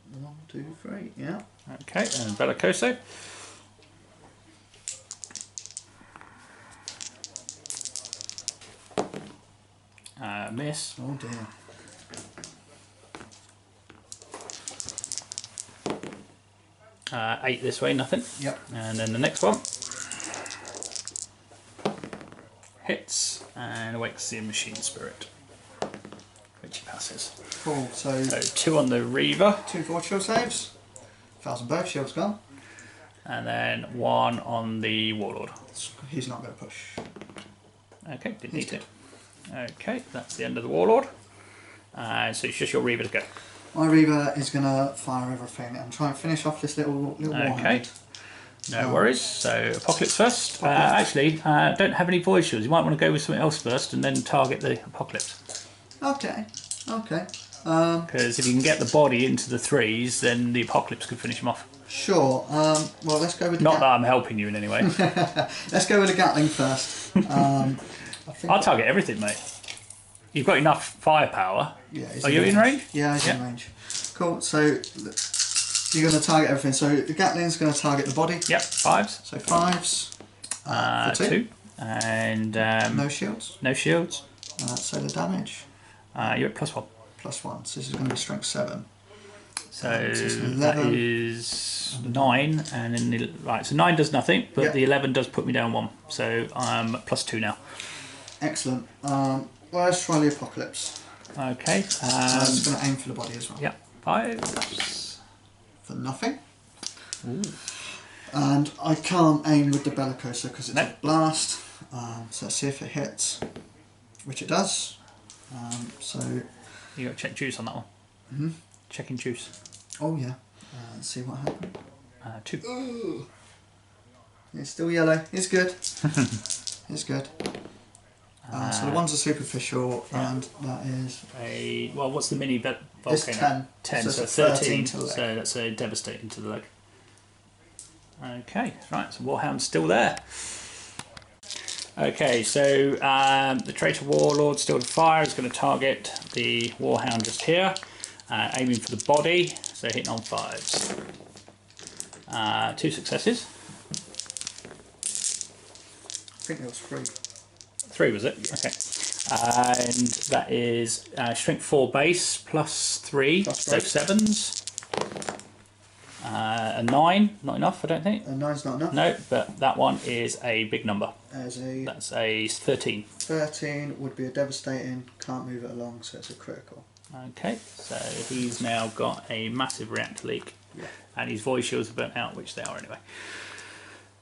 2, 3, yeah. Okay, and Bellicoso. Miss. Oh dear. Eight this way, nothing. Yep. And then the next one hits and awakes the machine spirit, which he passes. Cool. So 2 on the Reaver, 2 forward shield saves. 1,000 both shields gone. and then 1 on the Warlord. He's not going to push. Okay, didn't He's need it. Okay, that's the end of the Warlord. So it's just your Reaver to go. My Reaver is going to fire everything and try and finish off this little Okay. warhead. No worries. So Apocalypse first. Apocalypse. Actually, don't have any void shields. You might want to go with something else first and then target the Apocalypse. Okay. Okay. Because if you can get the body into the 3s, then the Apocalypse could finish him off. Sure. Well, let's go with the Not that I'm helping you in any way. Let's go with the Gatling first. I think I'll target everything, mate. You've got enough firepower. Yeah, Are you in range? Yeah, he's in range. Cool. So you're going to target everything. So the Gatling's going to target the body. Yep, 5s. So 5s. For 2. And No shields. no shields. So the damage. You're at +1. +1. So this is going to be strength 7. So it's that 11. is 9, and then right. So 9 does nothing, but Yep. the 11 does put me down 1. So I'm at +2 now. Excellent. Well, let's try the Apocalypse. Okay. I'm just going to aim for the body as well. Yep. 5s. For nothing. Ooh. And I can't aim with the Bellicosa because it's a blast. So let's see if it hits, which it does. So You got to check juice on that one. Mm-hmm. Checking juice. Oh yeah. Let's see what happens. 2. Ooh. It's still yellow. It's good. It's good. So the one's a superficial, and that is well. What's the mini volcano? It's 10. 10, so 13. So that's a devastating to the leg. Okay, right. So Warhound's still there. Okay, so the Traitor Warlord still to fire is going to target the Warhound just here, aiming for the body. So hitting on 5s. 2 successes. I think it was 3. 3 was it? Okay. And that is strength 4 base plus 3, so 7s. A 9, not enough, I don't think. A 9's not enough. No, but that one is a big number. That's a 13. 13 would be a devastating, can't move it along, so it's a critical. Okay, so he's now got a massive reactor leak, and his void shields are burnt out, which they are anyway.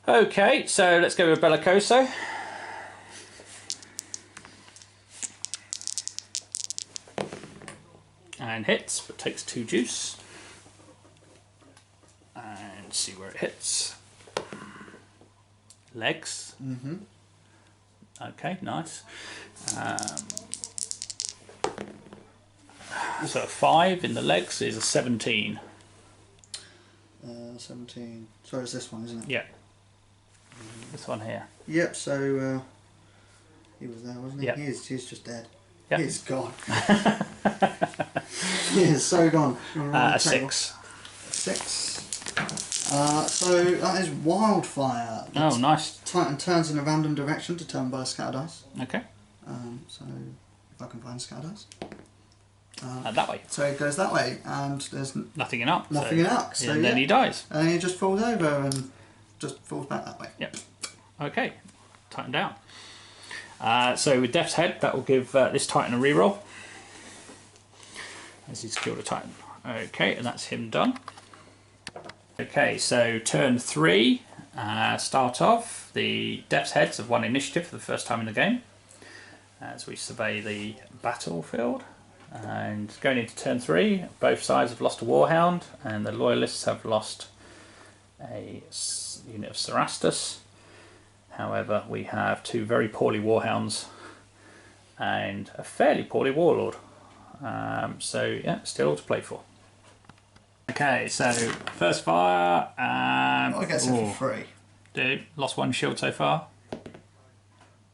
Okay, so let's go with Bellicoso. And hits, but takes 2 juice. And see where it hits. Legs. Mm-hmm. Okay, nice. So a 5 in the legs is a 17. 17. So it's this one, isn't it? Yeah. This one here. Yep, so he was there, wasn't he? Yep. He's just dead. Yep. He's gone. He is so gone. A 6. 6. So that is Wildfire. Oh, nice. Titan turns in a random direction determined by a scatter dice. Okay. So if I can find scatter dice. That way. So it goes that way, and there's Nothing in up. nothing in up. So and then he dies. And he just falls over and just falls back that way. Yep. Okay. Tighten down. So with Death's Head, that will give this Titan a reroll. As he's killed a Titan. Okay, and that's him done. Okay, so turn 3. Start off. The Death's Heads have won initiative for the first time in the game. As we survey the battlefield. And going into turn 3, both sides have lost a Warhound, and the Loyalists have lost a unit of Cerastus. However, we have 2 very poorly Warhounds and a fairly poorly Warlord. So yeah, still all to play for. Okay, so first fire. I guess it for free. Dude, lost 1 shield so far.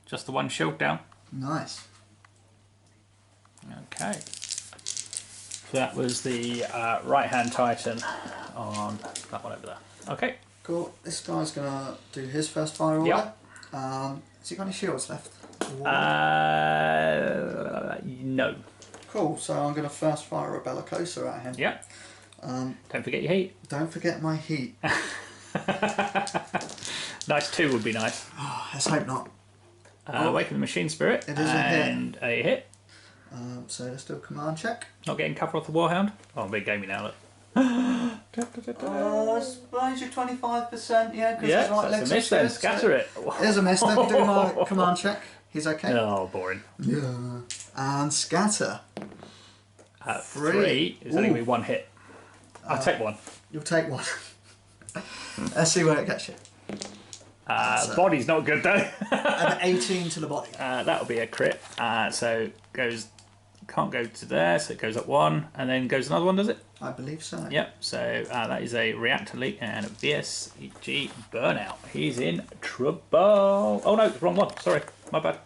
Just the 1 shield down. Nice. Okay. So that was the right-hand Titan on that one over there. Okay. Cool. This guy's gonna do his first fire order. Yep. Has he got any shields left? No. Cool. So I'm gonna first fire a Bellicosa at him. Yep. Don't forget your heat. Don't forget my heat. Nice 2 would be nice. Oh, let's hope not. Awaken the Machine Spirit. It is a hit. And a hit. So let's do a command check. Not getting cover off the Warhound. Oh, big gamey now, look. I suppose you're 25%, yeah, because Yeah, his right that's leg's a miss then. Scatter it. There's a miss. Let me do my command check. He's okay. Oh, boring. Yeah. And scatter. 3 is only going to be 1 hit. I'll take 1. You'll take 1. Let's see where it gets you. Body's not good though. An 18 to the body. That'll be a crit. So goes, can't go to there, so it goes up 1 and then goes another one, does it? I believe so. Yep, so that is a reactor leak and a VSG burnout. He's in trouble. Oh no, wrong one. Sorry, my bad.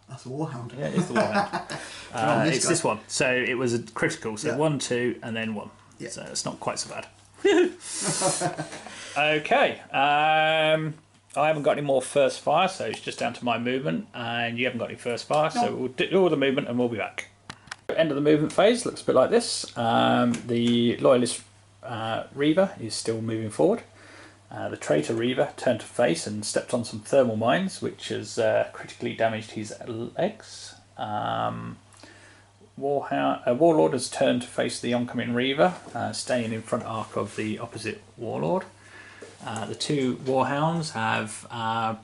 That's a Warhound. Yeah, it is the Warhound. It's this one. So it was a critical. So 1, 2, and then 1. Yeah. So it's not quite so bad. Okay. I haven't got any more first fire, so it's just down to my movement, and you haven't got any first fire, so we'll do all the movement and we'll be back. End of the movement phase looks a bit like this. The Loyalist Reaver is still moving forward. The Traitor Reaver turned to face and stepped on some thermal mines, which has critically damaged his legs. Warlord has turned to face the oncoming Reaver, staying in front arc of the opposite Warlord. The two Warhounds have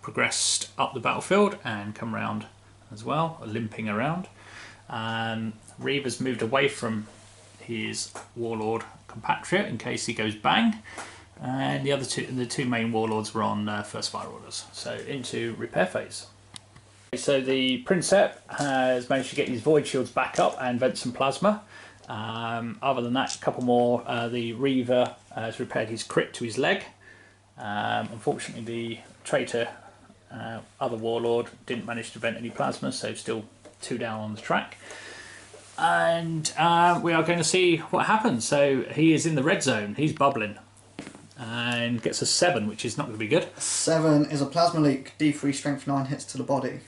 progressed up the battlefield and come around as well, limping around. Reaver's moved away from his Warlord compatriot in case he goes bang. And the two main Warlords were on first fire orders. So into repair phase. So the Princeps has managed to get his Void Shields back up and vent some plasma. Other than that, a couple more. The Reaver has repaired his crit to his leg. Unfortunately, the Traitor, other Warlord, didn't manage to vent any plasma, so still 2 down on the track. And we are going to see what happens. So he is in the red zone. He's bubbling. And gets a 7, which is not going to be good. 7 is a plasma leak. D3 strength 9 hits to the body.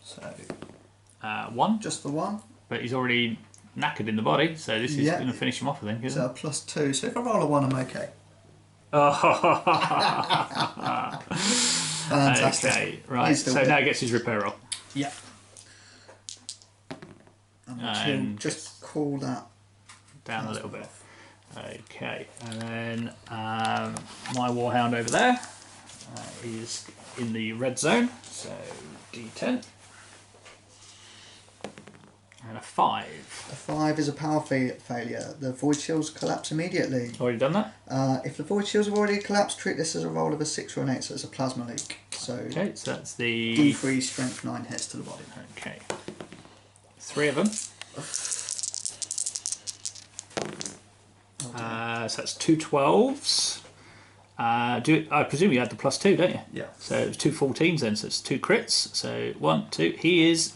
So 1. Just the 1. But he's already knackered in the body, so this is going to finish him off, I think, isn't it? So +2. So if I roll a 1, I'm okay. Fantastic. Okay, right. So now he gets his repair roll. Yeah. And just call that down a little bit. Okay, and then my Warhound over there is in the red zone, so D10. And a 5. A 5 is a power failure. The Void Shields collapse immediately. Already done that? If the Void Shields have already collapsed, treat this as a roll of a 6 or an 8, so it's a plasma leak. So okay, so that's the D3 strength 9 hits to the body. Okay. 3 of them. So that's 2 12s. I presume you had the +2, don't you? Yeah. So it's 2 14s then, so it's 2 crits. So 1, 2. He is.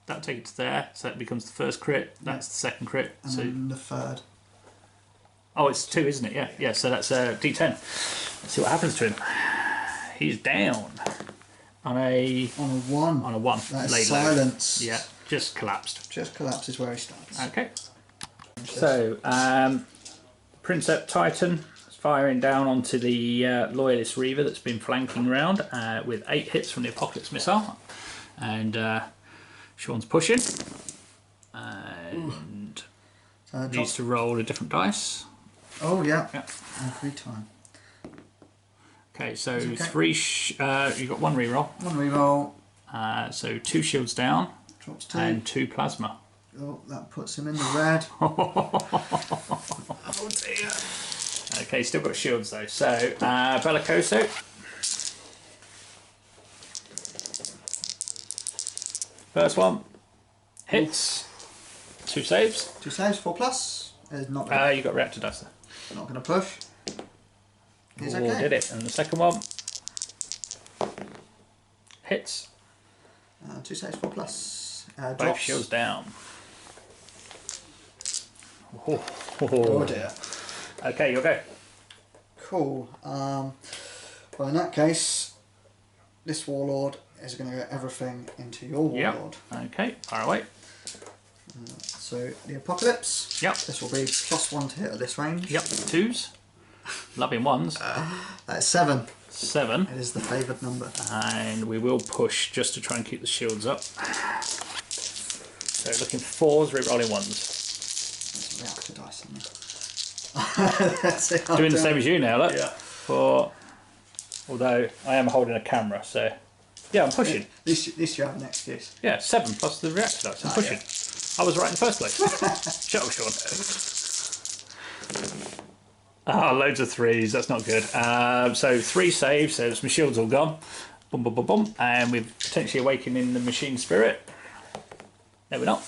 That'll take it to there, so that becomes the first crit. That's the second crit. And so then the third. Oh, it's 2, isn't it? Yeah, yeah. So that's D10. Let's see what happens to him. He's down on a 1. On a 1. That's silence. Yeah, just collapsed. Just collapses where he stands. Okay. So Princeps Titan is firing down onto the Loyalist Reaver that's been flanking round with 8 hits from the Apocalypse missile, and Sean's pushing and needs to roll a different dice. Oh yeah. Every time. Okay, so 3. You've got 1 reroll. 1 reroll. So 2 shields down. Drops 2. And 2 plasma. Oh, that puts him in the red. Oh dear. Okay, still got shields though. So Bellicoso. First one hits. 2 saves. 2 saves, 4+. Is not. You got reactor dice there. Not going to push. He's okay. Did it. And the second one hits. 2 saves, 4+. Both Drops. shields down. Oh dear. Okay, you'll go. Cool. Well, in that case, this Warlord is going to get everything into your Warlord. Yep. Okay, fire away. So the Apocalypse. Yep. This will be +1 to hit at this range. Yep. 2s. Loving 1s. That's 7. 7. It is the favoured number. And we will push just to try and keep the shields up. So looking for 4s, re-rolling 1s. Reactor dice in there. That's it. Doing the same as you now, look. Yeah. Although I am holding a camera, so yeah, I'm pushing. This you have an excuse. Yeah, 7 plus the reactor dice. I'm pushing. Yeah. I was right in the first place. Shut up, Sean. Loads of 3s. That's not good. So 3 saves. So my shield's all gone. Boom, boom, boom, boom. And we've potentially awakening the machine spirit. No, we're not.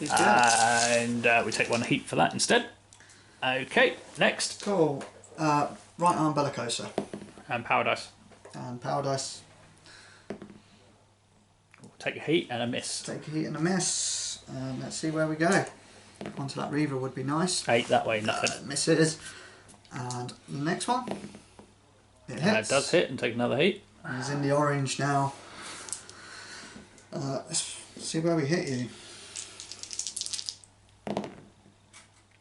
And we take 1 heat for that instead. Okay, next. Cool. Right arm Bellicoso. And power dice. And power dice. Take a heat and a miss. Take a heat and a miss. Let's see where we go. Onto that Reaver would be nice. 8 that way, nothing. Misses. And the next one. It hits. It does hit and take another heat. He's in the orange now. Let's see where we hit you.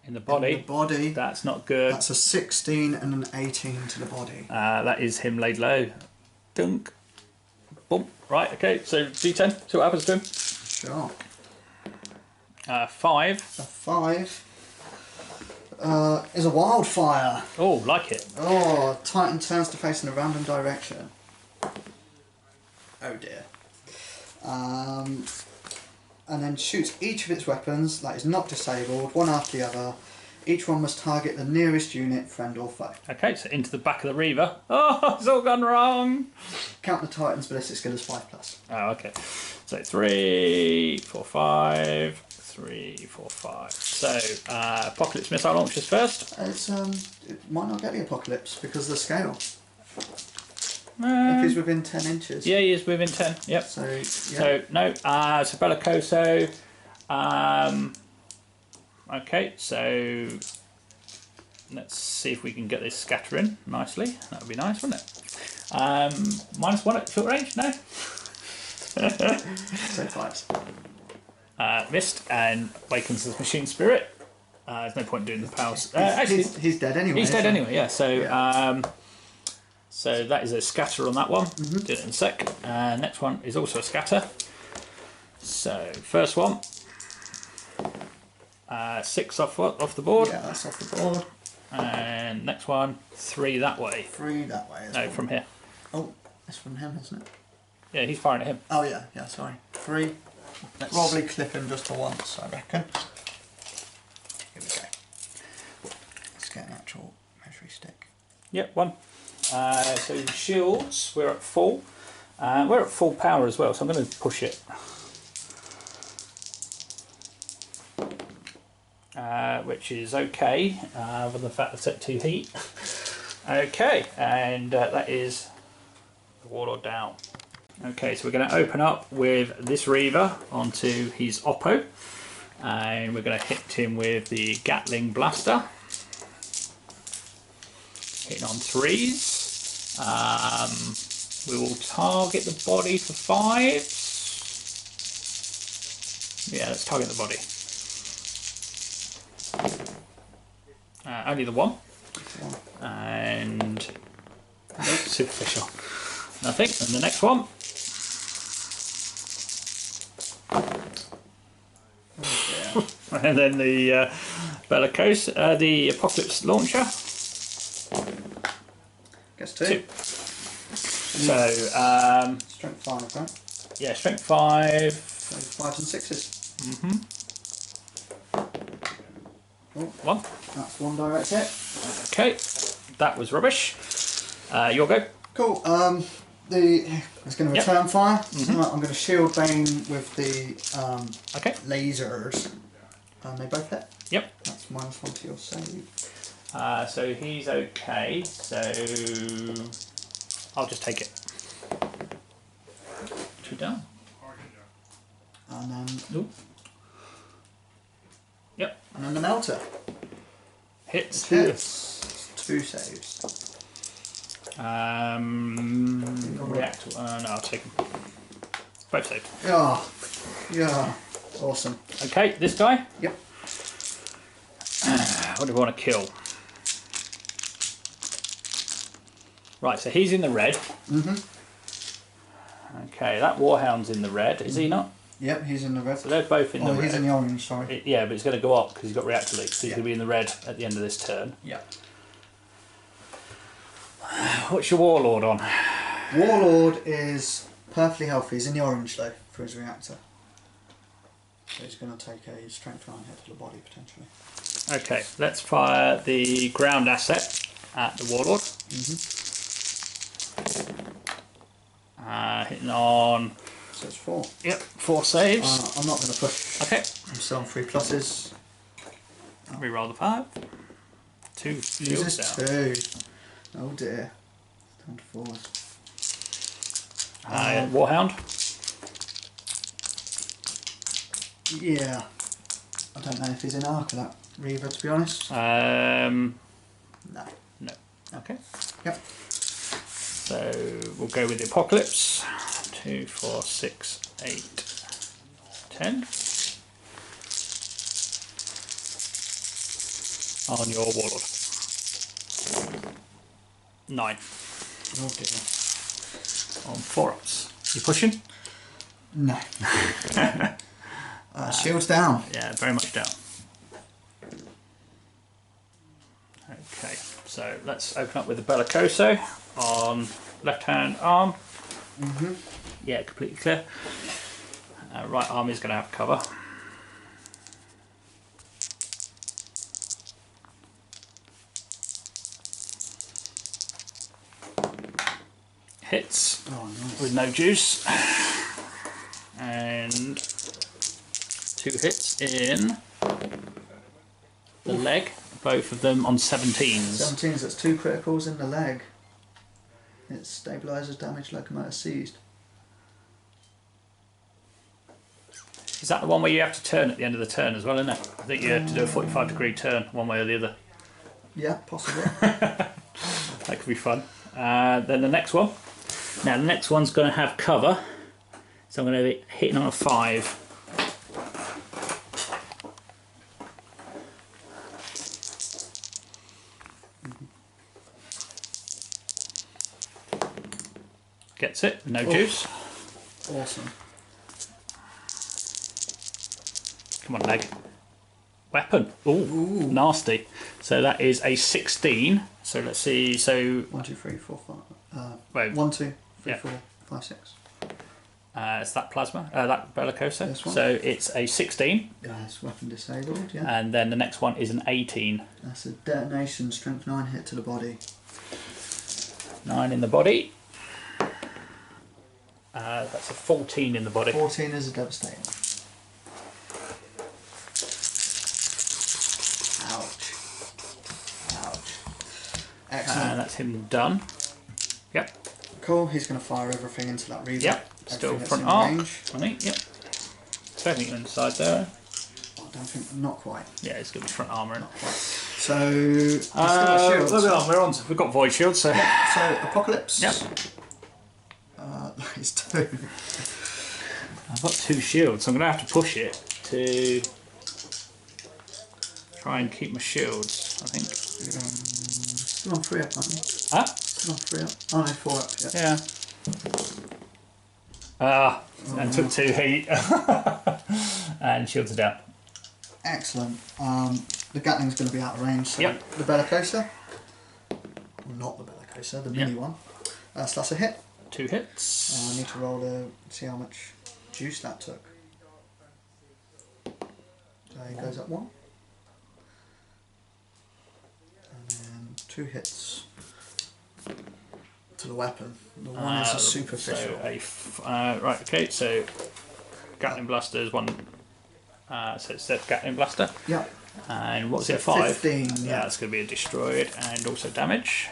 In the body. In the body. That's not good. That's a 16 and an 18 to the body. That is him laid low. Dunk. Boom. Right, okay, so D10. See what happens to him. Sure. 5. A 5. is a wildfire. Oh, like it. Oh, Titan turns to face in a random direction. Oh dear. And then shoots each of its weapons that is not disabled, one after the other. Each one must target the nearest unit, friend or foe. Okay, so into the back of the Reaver. Oh, it's all gone wrong. Count the Titan's ballistic skill as 5+. Oh, okay. So 3, 4, 5, 3, 4, 5. So Apocalypse missile launchers first. It might not get the Apocalypse because of the scale. If he's within 10 inches. Yeah, he is within 10. Yep. So, yeah. So no. So Bellicoso. Okay, so let's see if we can get this scattering nicely. That would be nice, wouldn't it? -1 at short range. No. So 5s. Missed and wakens his machine spirit. There's no point doing the powers. Actually, he's dead anyway. He's dead anyway. Yeah. So yeah. so that is a scatter on that one. Do it in a sec. Next one is also a scatter. So first one. 6 off the board. Yeah, that's off the board. And next one, 3 that way. 3 that way. No, from here. Oh, that's from him, isn't it? Yeah, he's firing at him. Oh yeah, sorry. 3. Probably clip him just to once, I reckon. Here we go. Let's get an actual measuring stick. Yep, 1. So shields, we're at full. We're at full power as well, so I'm going to push it. Which is okay, with the fact I've set 2 heat. Okay, and that is the Warlord down. Okay, so we're going to open up with this Reaver onto his Oppo, and we're going to hit him with the Gatling Blaster. Hitting on 3s. We will target the body for 5s. Yeah, let's target the body. Only the 1. And superficial. Nothing. And the next one. And then the the Apocalypse launcher. Gets 2. So strength 5, right? Yeah, strength 5. So 5s and 6s. Oh, 1. that's 1 direct hit. Okay, that was rubbish. Your go. Cool. It's going to return fire. Right, I'm going to shield Bane with the lasers. And they both hit. Yep. That's -1 to your save. So he's okay. So I'll just take it. 2 down. And then. Ooh. Yep. And then the melter. Hits. 2 saves. React. No, I'll take them. Both saved. Yeah. Yeah. Awesome. Okay, this guy. Yep. What do we want to kill? Right, so he's in the red. Okay, that Warhound's in the red, is he not? Yep, he's in the red. So they're both in the red. Oh, he's in the orange, sorry. Yeah, but it's going to go up because he's got reactor leak, so he's going to be in the red at the end of this turn. Yeah. What's your Warlord on? Warlord is perfectly healthy. He's in the orange though for his reactor. So he's going to take a strength 9 hit to the body potentially. Okay, let's fire the ground asset at the Warlord. Hitting on. So it's 4. Yep, 4 saves. I'm not going to push. Okay. I'm still on 3 pluses. Reroll the 5. 2 shields down. 2. Oh dear. Down to 4. Warhound. Yeah. I don't know if he's in arc of that Reaver, to be honest. No. No. Okay. Yep. So we'll go with the Apocalypse. 2, 4, 6, 8, 10. On your Warlord. 9. Oh dear. On 4-ups. You pushing? No. Shield's down. Yeah, very much down. Okay, so let's open up with the bellicoso on left hand arm. Yeah, completely clear. Right arm is going to have cover. Hits with no juice, and 2 hits in the leg, both of them on 17s. 17s, that's 2 criticals in the leg. It stabilises damage, locomotor seized. Is that the one where you have to turn at the end of the turn as well, isn't it? I think you have to do a 45-degree turn, one way or the other. Yeah, possibly. That could be fun. Then the next one. Now the next one's going to have cover, so I'm going to be hitting on a 5. Gets it, no juice. Awesome. Come on, leg. Weapon. Ooh, nasty. So that is a 16. So let's see. So 1, 2, 3, 4, 5. wait. 1, 2, 3, Yeah. 4, 5, 6. It's that plasma, that bellicoso. This one? So it's a 16. It's weapon disabled, yeah. And then the next one is an 18. That's a detonation, strength 9 hit to the body. 9 in the body. That's a 14 in the body. 14 is a devastating. Ouch. Ouch. Excellent. And that's him done. Yep. Cool, he's going to fire everything into that reaver. Yep. Still Everything front that's in arc. range. Funny. Yep. So everything inside there. I don't think, not quite. Yeah, it's going to be front armour. Not quite. So, he's still got shields. We've got void shields, so. Yeah, so Apocalypse. Yep. That is 2. I've got 2 shields, so I'm going to have to push it to try and keep my shields, I think. Still on 3 up, aren't you? Huh? Still on 3 up. Oh no, 4 up, yeah. Yeah. And took 2 heat. And shields are down. Excellent. The Gatling's going to be out of range, so Yep. the Bellicosa. Well, not the Bellicosa, the mini one. So that's a hit. 2 hits. I need to roll to see how much juice that took. So he goes up 1. And then 2 hits to the weapon. The one is a superficial. So right, okay, so Gatling Blaster is 1. So it's that Gatling Blaster. Yep. And what was So it, 5? 15, Yeah, it's going to be a destroyed and also damage.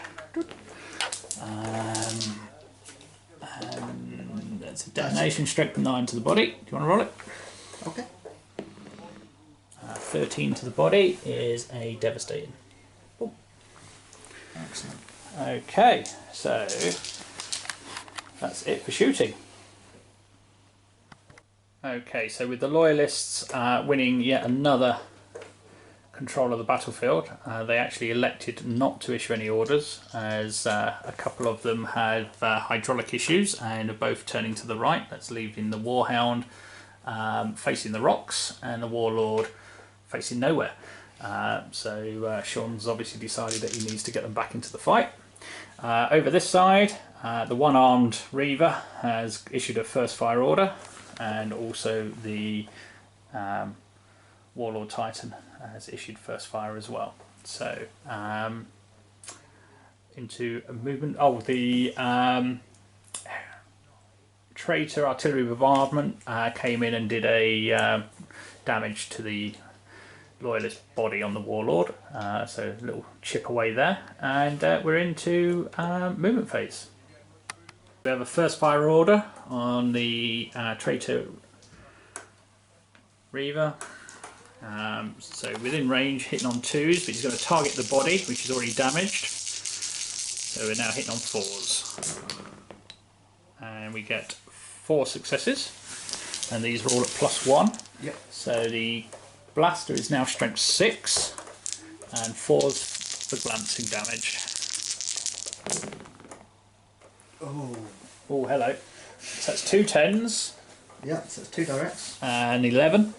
And that's a detonation, strength 9 to the body. Do you want to roll it? Okay. 13 to the body is a devastating. Ooh. Excellent. Okay, so that's it for shooting. Okay, so with the Loyalists winning yet another control of the battlefield, they actually elected not to issue any orders, as a couple of them have hydraulic issues and are both turning to the right. That's leaving the Warhound facing the rocks and the Warlord facing nowhere. So Sean's obviously decided that he needs to get them back into the fight. Over this side, the one-armed Reaver has issued a first fire order, and also the Warlord Titan has issued first fire as well. So into a movement. Oh, the Traitor artillery bombardment came in and did a damage to the Loyalist body on the Warlord. So a little chip away there, and we're into movement phase. We have a first fire order on the Traitor Reaver. So within range, hitting on 2s, but he's going to target the body, which is already damaged. So we're now hitting on 4s. And we get 4 successes. And these are all at +1. Yep. So the blaster is now strength 6. And 4s for glancing damage. Oh, hello. So that's 2 10s. Yep, so it's 2 directs. And 11.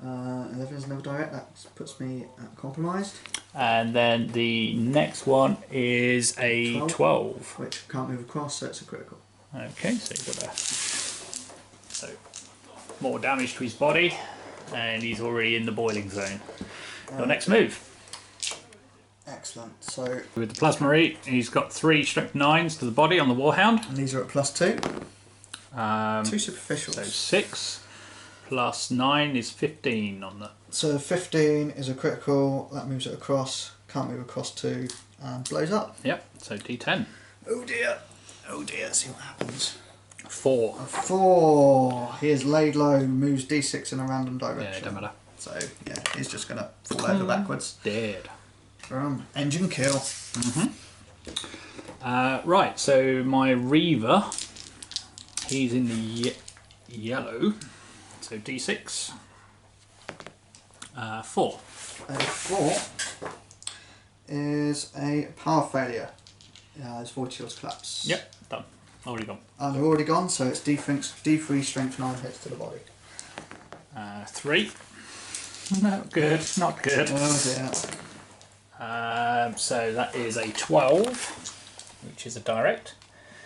11 is another direct, that puts me at compromised. And then the next one is a 12. Which can't move across, so it's a critical. Okay, so you've got more damage to his body, and he's already in the boiling zone. Your next move. Excellent. So with the plasma eat, he's got 3 strength 9s to the body on the Warhound. And these are at +2. 2 superficials. So 6 plus 9 is 15 on the. So 15 is a critical. That moves it across. Can't move across 2 and blows up. Yep. So D10. Oh dear. Oh dear. See what happens. 4. A 4. He is laid low. Moves D6 in a random direction. Yeah, it don't matter. So yeah, he's just gonna fall over backwards. Dead. Engine kill. Right, so my Reaver, he's in the yellow, so D6. 4. A 4 is a power failure. His void shields collapse. Yep, done. Already gone. They're already gone, so it's D3 strength 9 hits to the body. 3. Not good, not good. Oh dear. So that is a 12, which is a direct,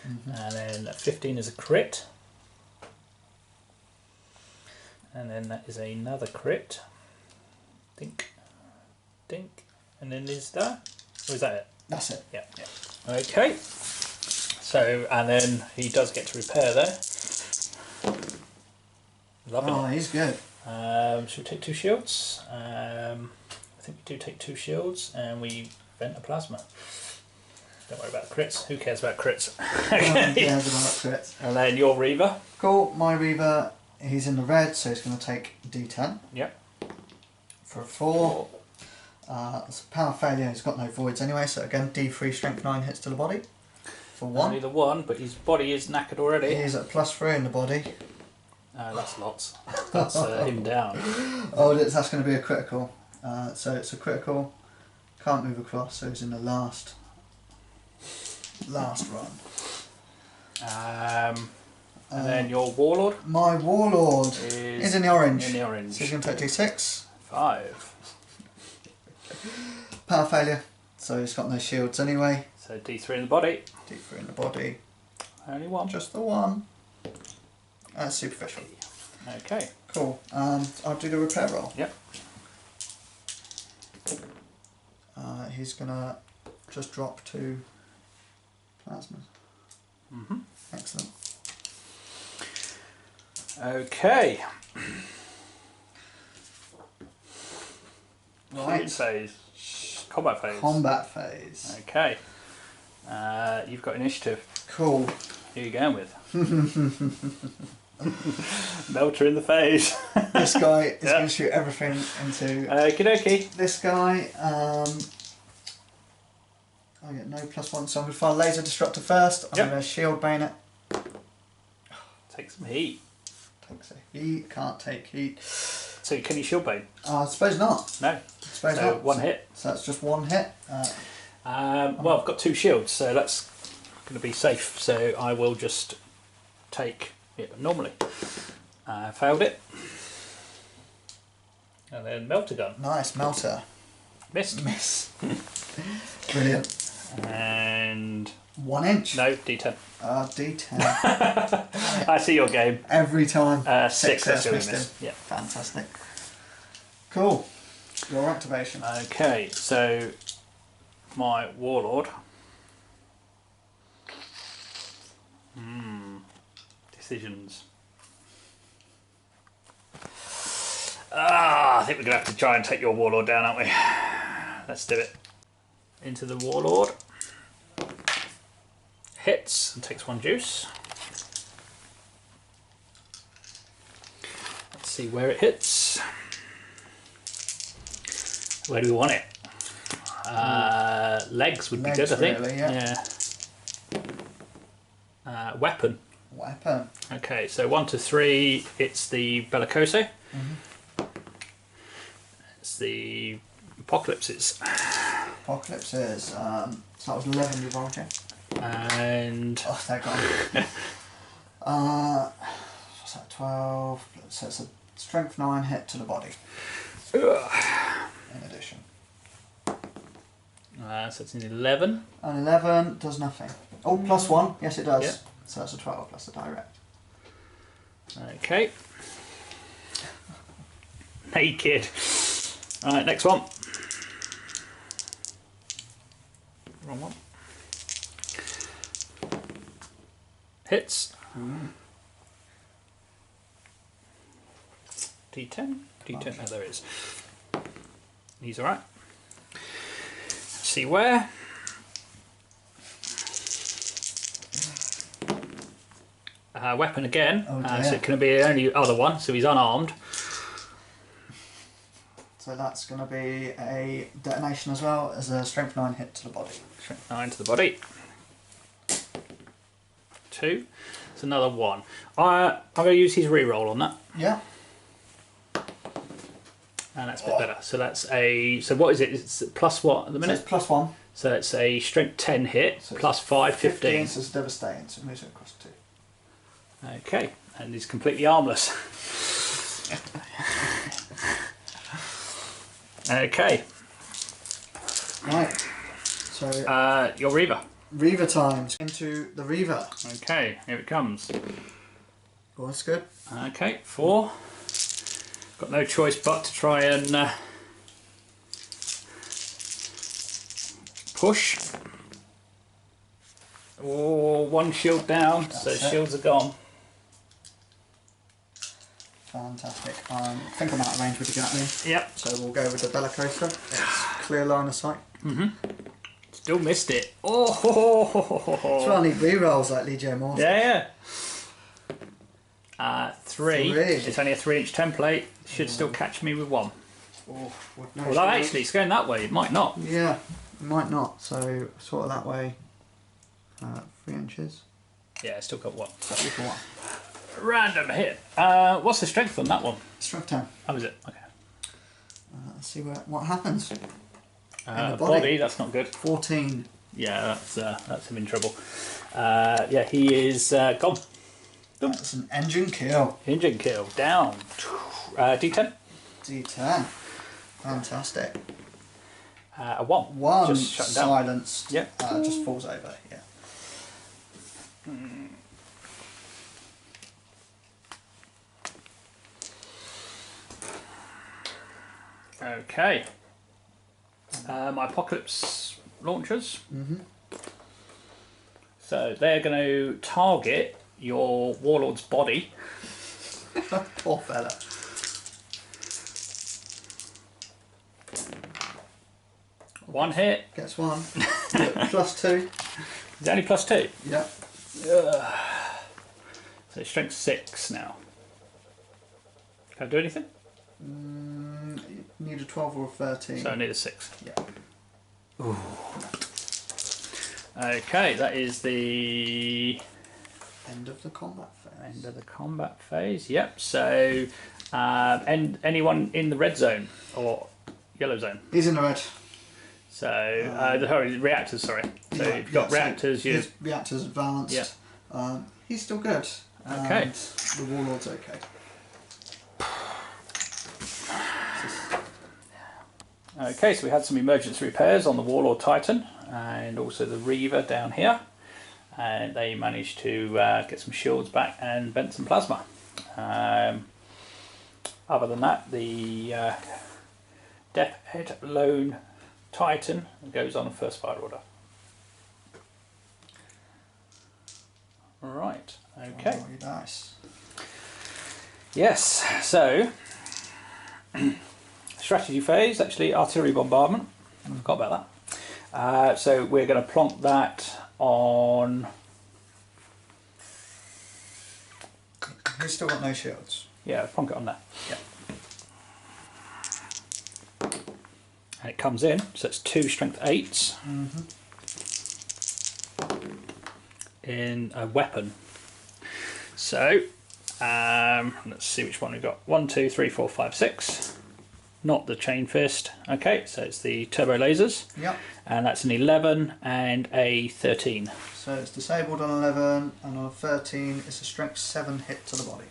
and then 15 is a crit, and then that is another crit. Dink, dink, and then is that? Or is that it? That's it. Yeah. Okay. So, and then he does get to repair there. Loving Oh, it. he's good. Should we take 2 shields? I think we do take 2 shields, and we vent a plasma. Don't worry about the crits. Who cares about crits? Okay. Who cares about crits? And then your Reaver. Cool. My Reaver, he's in the red, so he's going to take D10. Yep. For a 4. It's a power failure. He's got no voids anyway, so again D3 strength 9 hits to the body. For 1. Only the 1, but his body is knackered already. He's at +3 in the body. That's lots. That's him down. Oh, that's going to be a critical. So it's a critical. Can't move across, so he's in the last run. And then your Warlord. My Warlord is in the orange. In the orange. So he's going to take D6. 5. Power failure. So he's got no shields anyway. So D3 in the body. D3 in the body. Only 1. Just the 1. That's superficial. Okay. Cool. I'll do the repair roll. Yep. He's going to just drop 2 plasmas. Excellent. Okay. Right. Phase. Combat phase. Combat phase. Okay. You've got initiative. Cool. Who are you going with? Melter in the face. This guy is going to shoot everything into. Okie dokie. This guy. I get no +1, so I'm going to fire laser disruptor first. I'm going to shield bane it. Take some heat. Takes a heat. Can't take heat. So can you shield bane? I suppose not. No. Suppose So not. 1 hit. So that's just 1 hit. Well, I've got 2 shields, so that's going to be safe. So I will just take it normally. Failed it. And then melter gun. Nice melter. Missed. Miss. Brilliant. And 1 inch. no, D10. D10. I see your game. Every time. 6. That's going missed to miss. him. Yeah. Fantastic. Cool. Your activation. Okay, so my Warlord. Decisions. I think we're going to have to try and take your Warlord down, aren't we? Let's do it. Into the Warlord. Hits and takes 1 juice. Let's see where it hits. Where do we want it? Legs would be good, I think. Really, yeah. Weapon. Weapon. Okay, so 1 to 3, it's the Bellicoso. It's the Apocalypses. Apocalypses. So that was 11 revolting. And Oh, they're gone. What's that? 12. So it's a strength 9 hit to the body. In addition. So it's an 11. An 11 does nothing. Oh, plus 1. Yes, it does. Yep. So that's a 12 plus the direct. Okay. Naked. Alright, next one. Wrong one. Hits. D10. D10. Oh, there it is. He's alright. See where. Weapon again. Oh, so it can be the only other one, so he's unarmed. So that's going to be a detonation as well as a strength 9 hit to the body. Strength 9 to the body. 2. It's another 1. I'm going to use his reroll on that. Yeah. And that's a bit better. So that's a. So what is it? It's plus what at the minute? So it's plus 1. So it's a strength 10 hit, So plus 5, 15. So it's devastating, so it moves it across 2. Okay, and he's completely harmless. Okay. Right. So your Reaver. Reaver times into the Reaver. Okay, here it comes. Oh, that's good. Okay, 4. Got no choice but to try and push. Oh, 1 shield down, That's so it. shields are gone. Fantastic. I think I'm out of range with the Gatling. Yep. So we'll go with the Bellicosa. It's clear line of sight. Still missed it. Oh. That's why I need rerolls like Lee J. Morse. Yeah. 3. 3. It's only a 3-inch template. Should still catch me with 1. Oh, with no Although shield. actually, it's going that way. It might not. Yeah, it might not. So sort of that way. 3 inches. Yeah, it's still got 1. That'll be for 1. Random hit. What's the strength on that one? Strength 10. Oh, is it? Okay. Let's see what happens. Body. body. That's not good. 14. Yeah, that's him in trouble. Yeah, he is gone. That's an engine kill. Engine kill. Down. D10. D10. Fantastic. A 1. 1 Just shut down. silenced. Yep. Just falls over, yeah. Okay. My Apocalypse launchers. So they're going to target your Warlord's body. Poor fella. One hit. Gets 1. Plus 2. Is it only plus 2? Yep. So strength 6 now. Can I do anything? Need a 12 or a 13. So I need a 6. Yeah. Ooh. Okay, that is the End of the combat phase. end of the combat phase. Yep. So, and anyone in the red zone or yellow zone. He's in the red. So, sorry, reactors. Sorry. So Yeah, you've got so reactors. You. his reactor's advanced. Yeah. He's still good. Okay. And the Warlord's okay. Okay, so we had some emergency repairs on the Warlord Titan and also the Reaver down here, and they managed to get some shields back and vent some plasma. Other than that, the Deathhead Lone Titan goes on a first fire order. Right, okay. Oh, nice. Yes, so strategy phase, actually artillery bombardment. I forgot about that. So we're going to plonk that on. He's still got no shields. Yeah, plonk it on there. Yeah. And it comes in, so it's 2 strength 8s in a weapon. So let's see which one we've got. 1, 2, 3, 4, 5, 6. Not the chain fist. Okay, so it's the turbo lasers. Yep. And that's an 11 and a 13. So it's disabled on 11, and on 13 it's a strength 7 hit to the body.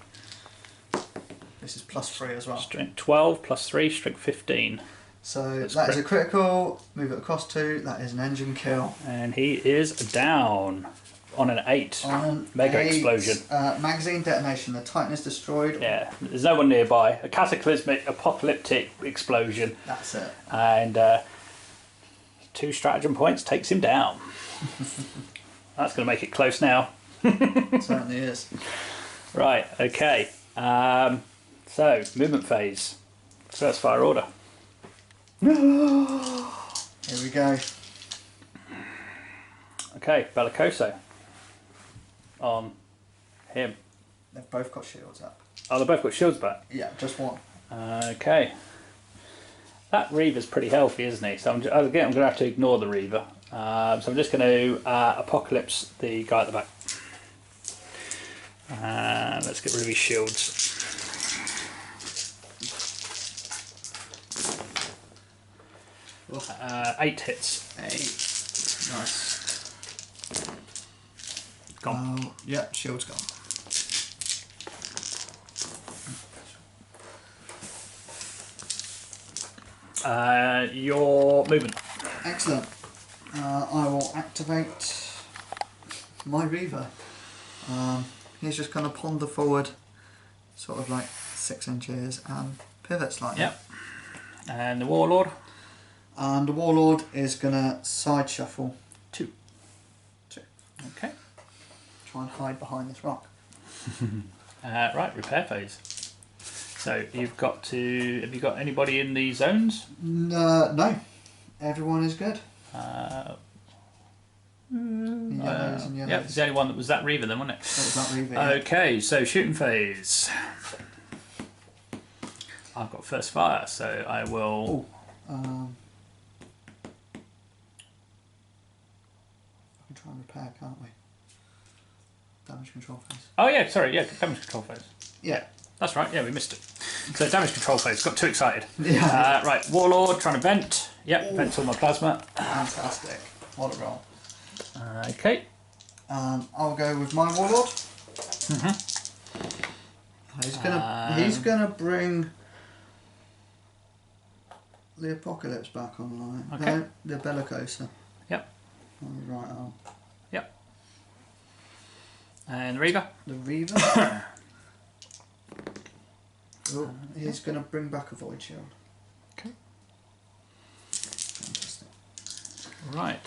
This is plus 3 as well. Strength 12 plus 3, strength 15. So that is a critical, move it across 2, that is an engine kill. And he is down on an 8. On an Mega 8, explosion. Magazine detonation, the Titan is destroyed. Yeah, there's no one nearby. A cataclysmic, apocalyptic explosion. That's it. And 2 stratagem points takes him down. That's going to make it close now. It certainly is. Right, okay. So, movement phase. First fire order. Here we go. Okay, Bellicoso. On him. They've both got shields up. Oh, they've both got shields back? Yeah, just one. Okay. That Reaver's pretty healthy, isn't he? So I'm going to have to ignore the Reaver. So I'm just going to Apocalypse the guy at the back. Let's get rid of his shields. Oh. 8 hits. 8. Nice. Gone. Yeah, shield's gone. Your movement. Excellent. I will activate my Reaver. He's just going to ponder forward, sort of like 6 inches, and pivot slightly. Yep. And the Warlord. And the Warlord is going to side shuffle 2. 2. Okay. Try and hide behind this rock. Right, repair phase. So you've got to. Have you got anybody in the zones? No. Everyone is good. Yellows and yellows. Yeah, it's the only one that was that Reaver then, wasn't it? That was that Reaver. Yeah. Okay, so shooting phase. I've got first fire, so I will. I can try and repair, can't we? Damage control phase. Oh yeah, sorry, yeah, damage control phase. Yeah. That's right, yeah, we missed it. So damage control phase, got too excited. Yeah. Right, Warlord trying to vent. Yep, vent all my plasma. Fantastic. What a roll. Okay. I'll go with my Warlord. He's gonna bring the Apocalypse back online. Okay. No, the Bellicosa. Yep. On the right arm. Yep. And the Reaver. The Reaver. Oh, he's gonna bring back a Void Shield. Okay. Fantastic. Right.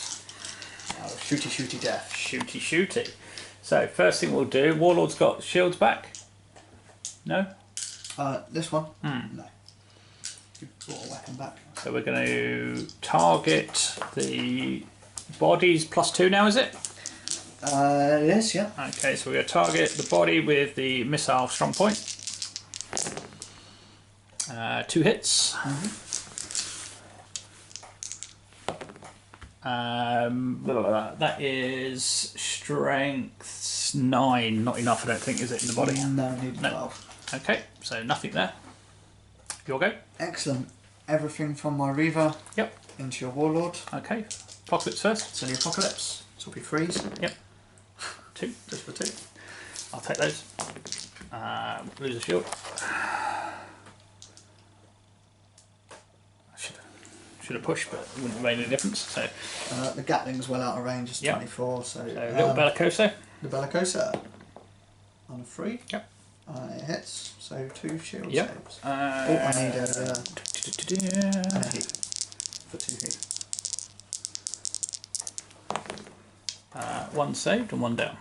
Oh, shooty death. Shooty. So first thing we'll do, Warlord's got shields back. No? This one? No. You brought a weapon back. So we're going to target the bodies +2 now, is it? Yes, yeah. Okay, so we're going to target the body with the missile strong point. 2 hits. That is strength 9. Not enough, I don't think, is it, in the body? No, need 12. No. Okay, so nothing there. Your go. Excellent. Everything from my Reaver into your Warlord. Okay, Apocalypse first. So the Apocalypse. So it'll be freeze. Yep. 2, Just for 2. I'll take those. Lose a shield. Should have pushed, but it wouldn't have made any difference. So the Gatling's well out of range. It's 24. So little Bellicoso. The Bellicosa on a 3. Yep. It hits. So 2 shield Yep. saves. I need a heat for 2 heat. 1 saved and 1 down.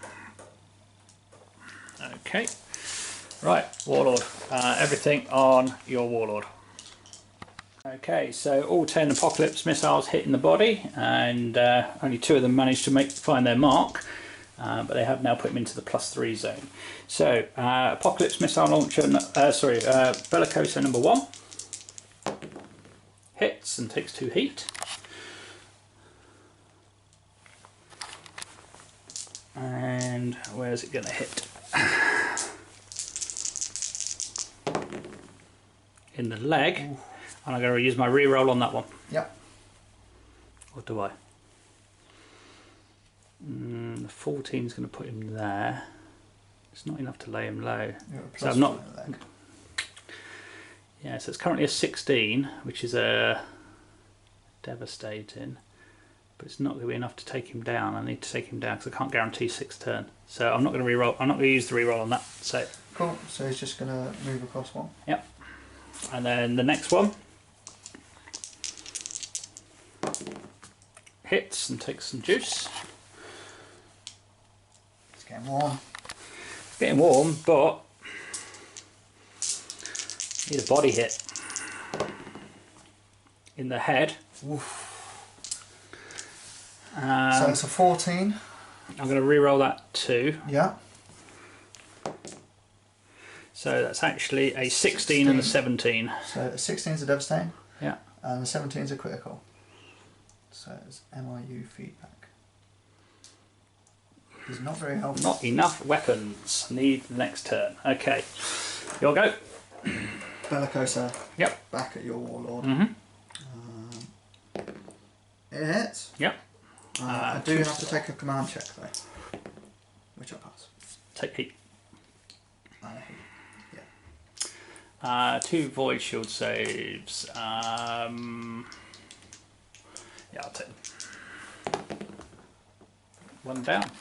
Okay. Right, Warlord. Everything on your Warlord. Okay, so all 10 Apocalypse missiles hitting the body, and only 2 of them managed to find their mark, but they have now put them into the +3 zone. So Apocalypse missile launcher, Bellicoso number 1 hits and takes 2 heat. And where's it going to hit? In the leg. Ooh. And I'm going to use my reroll on that one. Yep. Or do I? The 14 is going to put him there. It's not enough to lay him low. So I'm not. Yeah, so it's currently a 16, which is a devastating, but it's not going to be enough to take him down. I need to take him down because I can't guarantee 6 turn. So I'm not going to reroll. I'm not going to use the reroll on that. So cool. So he's just going to move across one. Yep. And then the next one hits and takes some juice. It's getting warm. It's getting warm, but need a body hit in the head. Oof. So it's a 14. I'm going to re-roll that too. Yeah. So that's actually a 16 and a 17. So a 16 is a devastating. Yeah. And the 17 is a critical. So it's MIU feedback. He's not very helpful. Not enough weapons. Need the next turn. Okay. You'll go. Bellicosa. Yep. Back at your warlord. Mm-hmm. It hits. Yep. I do have to take a command check though, which I pass. Take 8. Yeah. 2 void shield saves. Yeah, I'll take them. 1 down.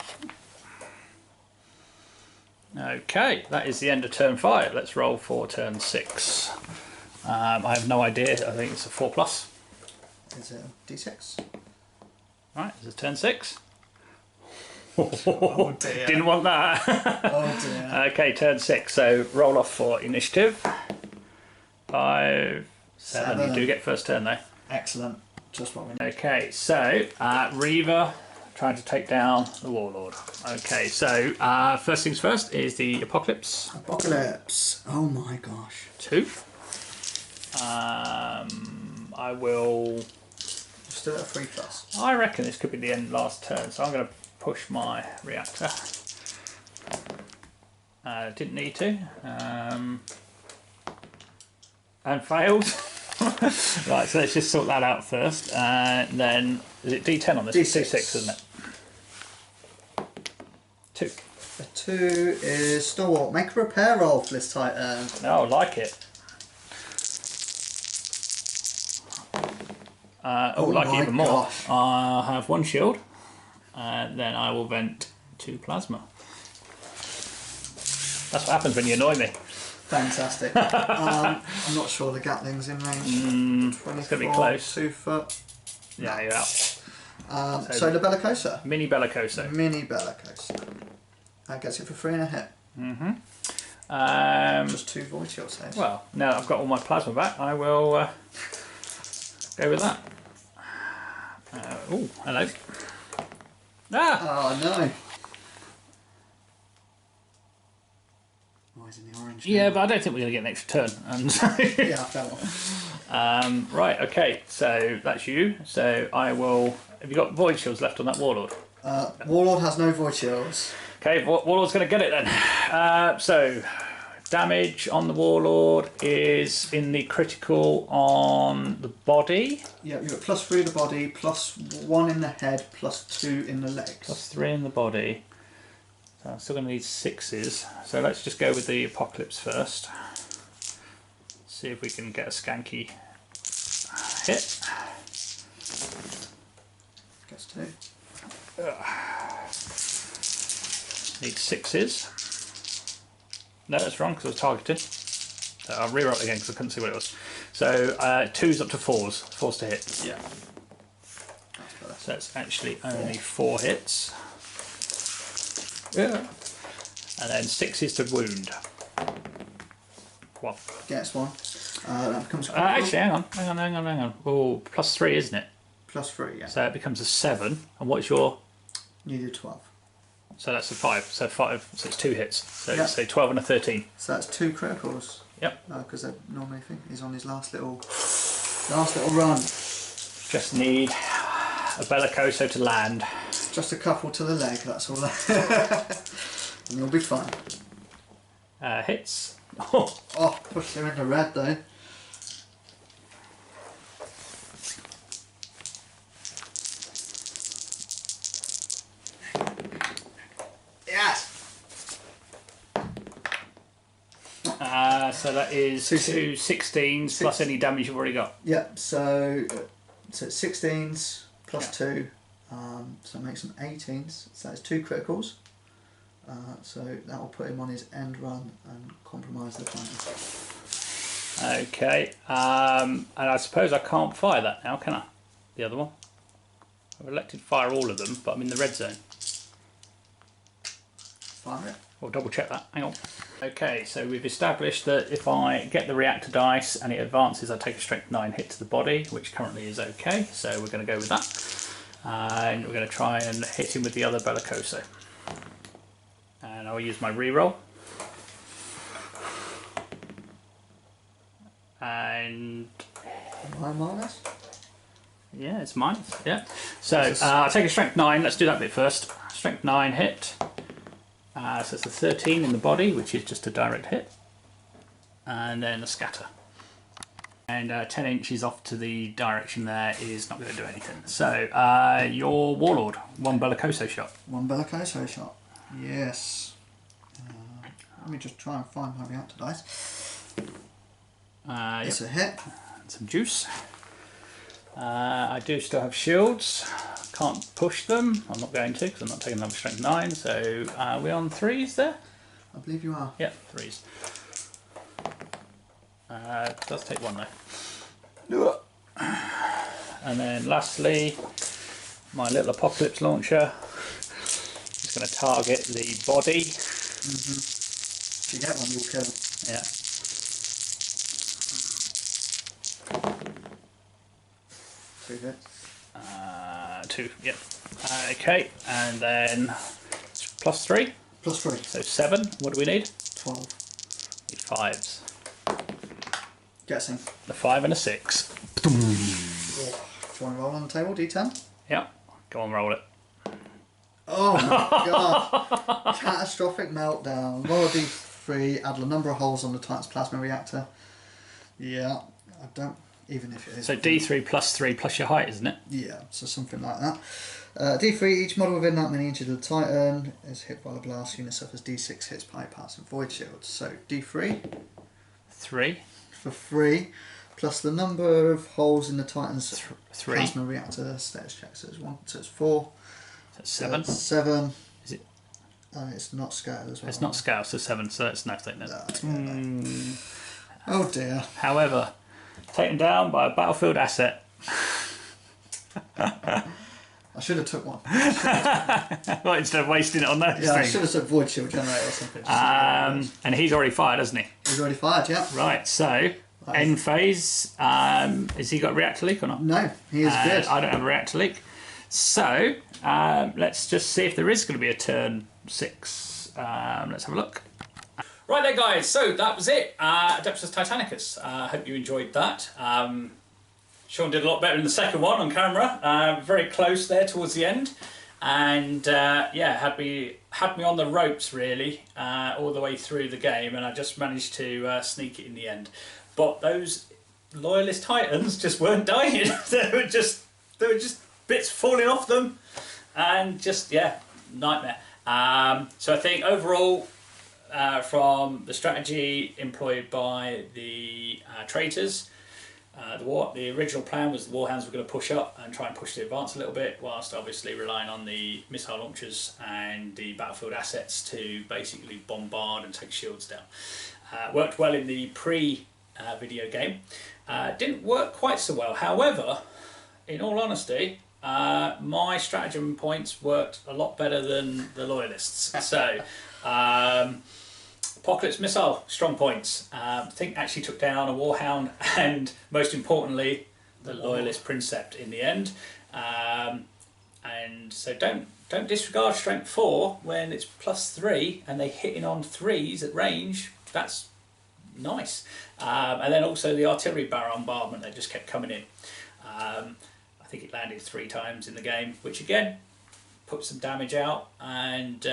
Okay, that is the end of turn 5. Let's roll for turn 6. I have no idea. I think it's a 4+. Is it a D6? Right, is it turn 6? Oh dear. Didn't want that. Oh dear. Okay, turn 6. So roll off for initiative. 5, 7. You do get first turn though. Excellent. Just what we need. Okay, so Reaver trying to take down the Warlord. Okay, so first things first is the Apocalypse. Apocalypse. Oh my gosh. 2. I will. Still at a 3+. I reckon this could be the end last turn, so I'm going to push my reactor. Didn't need to. And failed. Right, so let's just sort that out first. Then, is it D10 on this? D6. D6, isn't it? 2. A 2 is Stalwart. Make a repair roll for this Titan. Oh, I like it. Like it even more. Gosh. I have 1 shield, then I will vent 2 plasma. That's what happens when you annoy me. Fantastic. I'm not sure the Gatling's in range. It's going to be close. 2 foot. Yeah, you're out. So the Bellicosa. Mini Bellicoso. Mini Bellicosa. That gets it for 3 and a hit. Mm-hmm. Just 2 void shield saves. Well, now that I've got all my plasma back, I will go with that. Oh, hello. Ah! Oh no. Oh, he's in the orange. Yeah, now. but I don't think we're going to get an extra turn. And so Yeah, I fell off. right, okay, so that's you. So I will. Have you got void shields left on that Warlord? Warlord has no void shields. Okay, Warlord's going to get it then. So damage on the Warlord is in the critical on the body. Yeah, you've got +3 the body, +1 in the head, +2 in the legs. +3 in the body. So I'm still going to need 6s. So let's just go with the Apocalypse first. See if we can get a skanky hit. Gets 2. Need 6s. No, that's wrong because I was targeted. So I'll reroll it again because I couldn't see what it was. So 2s up to 4s. 4s to hit. Yeah. So it's actually only 4 hits. Yeah. And then 6s to wound. 1. Gets 1. That becomes Actually, hang on. Oh, +3, isn't it? +3, yeah. So it becomes a 7. And what's your? You do 12. So that's a 5. So 5. So it's 2 hits. So Yeah. say 12 and a 13. So that's 2 criticals. Yep. Because they normally think he's on his last little run. Just need a Bellicoso to land. Just a couple to the leg, that's all. And you'll be fine. Hits. Oh, push him into red though. Yes! So that is 2 16s plus any damage you've already got. Yep, so So it's 16s plus 2, so it makes them 18s. So that's 2 criticals. So that will put him on his end run and compromise the plan. Okay, and I suppose I can't fire that now, can I? The other one. I've elected fire all of them, but I'm in the red zone. Fire it. We'll double check that. Hang on. Okay, so we've established that if I get the reactor dice and it advances, I take a strength 9 hit to the body, which currently is okay. So we're going to go with that, and we're going to try and hit him with the other bellicoso. And I'll use my reroll. And minus? Yeah, it's minus. Yeah. So I'll take a strength 9. Let's do that bit first. Strength 9 hit. So it's a 13 in the body, which is just a direct hit. And then a scatter. And 10 inches off to the direction there is not going to do anything. So your warlord, 1 bellicoso shot. 1 bellicoso shot. Yes. Let me just try and find my reactor dice. It's a hit. Some juice. I do still have shields. Can't push them. I'm not going to because I'm not taking another strength 9. So are we on 3s there? I believe you are. Yeah, 3s. Does take 1 though. And then lastly, my little apocalypse launcher is going to target the body. If you get one, you'll kill. Yeah. Two hits. 2, yep. Okay, and then plus 3. Plus 3. So 7. What do we need? 12. Need 5s. Guessing. The 5 and a 6. Do you want to roll on the table, D10? Yep. Go on, roll it. Oh my god. Catastrophic meltdown. Roll a D3, add the number of holes on the Titan's plasma reactor. Yeah, I don't, even if it is. So D3 plus 3 plus your height, isn't it? Yeah, so something like that. D3, each model within that many inches of the Titan is hit by the blast unit suffers D6 hits by parts and void shields. So D3. 3. For 3, plus the number of holes in the Titan's 3. plasma reactor status check. So it's 1, so it's 4. So 7. 7. Is it? It's not scale as well. It's not scale, so 7, so it's nothing then. Oh dear. However, taken down by a battlefield asset. I should have took one. Well, instead of wasting it on those Yeah, I things. should have took void shield generator or something. And he's already fired, hasn't he? He's already fired, yeah. Right, so end phase. Has he got reactor leak or not? No, he is good. I don't have a reactor leak. So let's just see if there is going to be a turn 6. Let's have a look. Right there, guys. So that was it. Adeptus Titanicus. I hope you enjoyed that. Sean did a lot better in the second one on camera. Very close there towards the end, and yeah, had me on the ropes really all the way through the game, and I just managed to sneak it in the end. But those Loyalist Titans just weren't dying. They were just bits falling off them, and just nightmare. So I think overall, from the strategy employed by the traitors. The original plan was the Warhounds were going to push up and try and push the advance a little bit, whilst obviously relying on the missile launchers and the battlefield assets to basically bombard and take shields down. Worked well in the pre-video game. Didn't work quite so well. However, in all honesty, my stratagem points worked a lot better than the Loyalists. So, Apocalypse Missile, strong points. I think actually took down a Warhound and, most importantly, the Loyalist Princept in the end. And so don't disregard Strength 4 when it's +3 and they're hitting on 3s at range. That's nice. And then also the artillery bombardment that just kept coming in. I think it landed 3 times in the game, which again put some damage out. And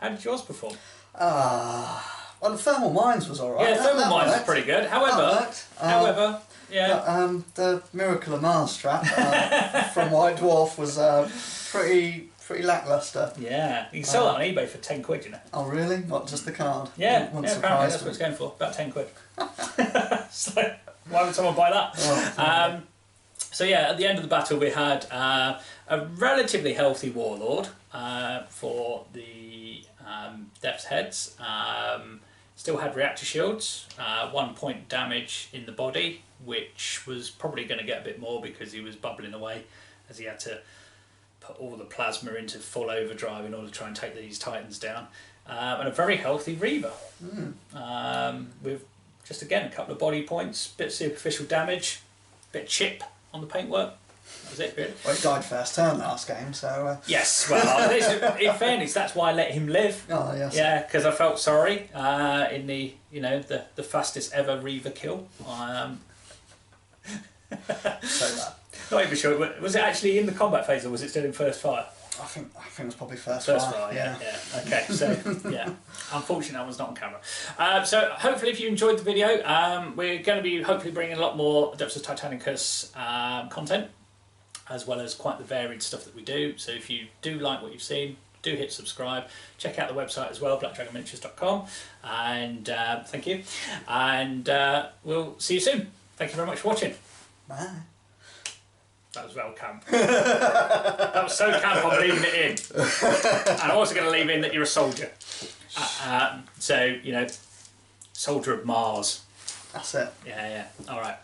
how did yours perform? Well, the thermal mines was alright. Yeah, thermal mines was pretty good. However, yeah. The Miracle of Mars trap from White Dwarf was pretty lackluster. Yeah, you can sell that on eBay for 10 quid, you know. Oh really? Not just the card? Yeah, apparently that's what it's going for, about 10 quid. So why would someone buy that? So yeah, at the end of the battle we had a relatively healthy warlord for the Depth's heads. Still had reactor shields, 1 point damage in the body, which was probably going to get a bit more because he was bubbling away as he had to put all the plasma into full overdrive in order to try and take these titans down. And a very healthy Reaver, with just again a couple of body points, bit of superficial damage, bit of chip on the paintwork. That was it, really. Well, he died first turn last game, so... Yes, well, in fairness, that's why I let him live. Oh, yes. Yeah, because I felt sorry in the, you know, the fastest ever Reaver kill. So that. Not even sure. Was it actually in the combat phase or was it still in first fire? I think it was probably first fire. Yeah. Okay, so yeah. Unfortunately, that was not on camera. So hopefully, if you enjoyed the video, we're going to be hopefully bringing a lot more Adeptus Titanicus content, as well as quite the varied stuff that we do. So if you do like what you've seen, do hit subscribe. Check out the website as well, blackdragonminiatures.com. And thank you. And we'll see you soon. Thank you very much for watching. Bye. That was well camp. That was so camp, I'm leaving it in. And I'm also going to leave in that you're a soldier. So, you know, soldier of Mars. That's it. Yeah, yeah. All right.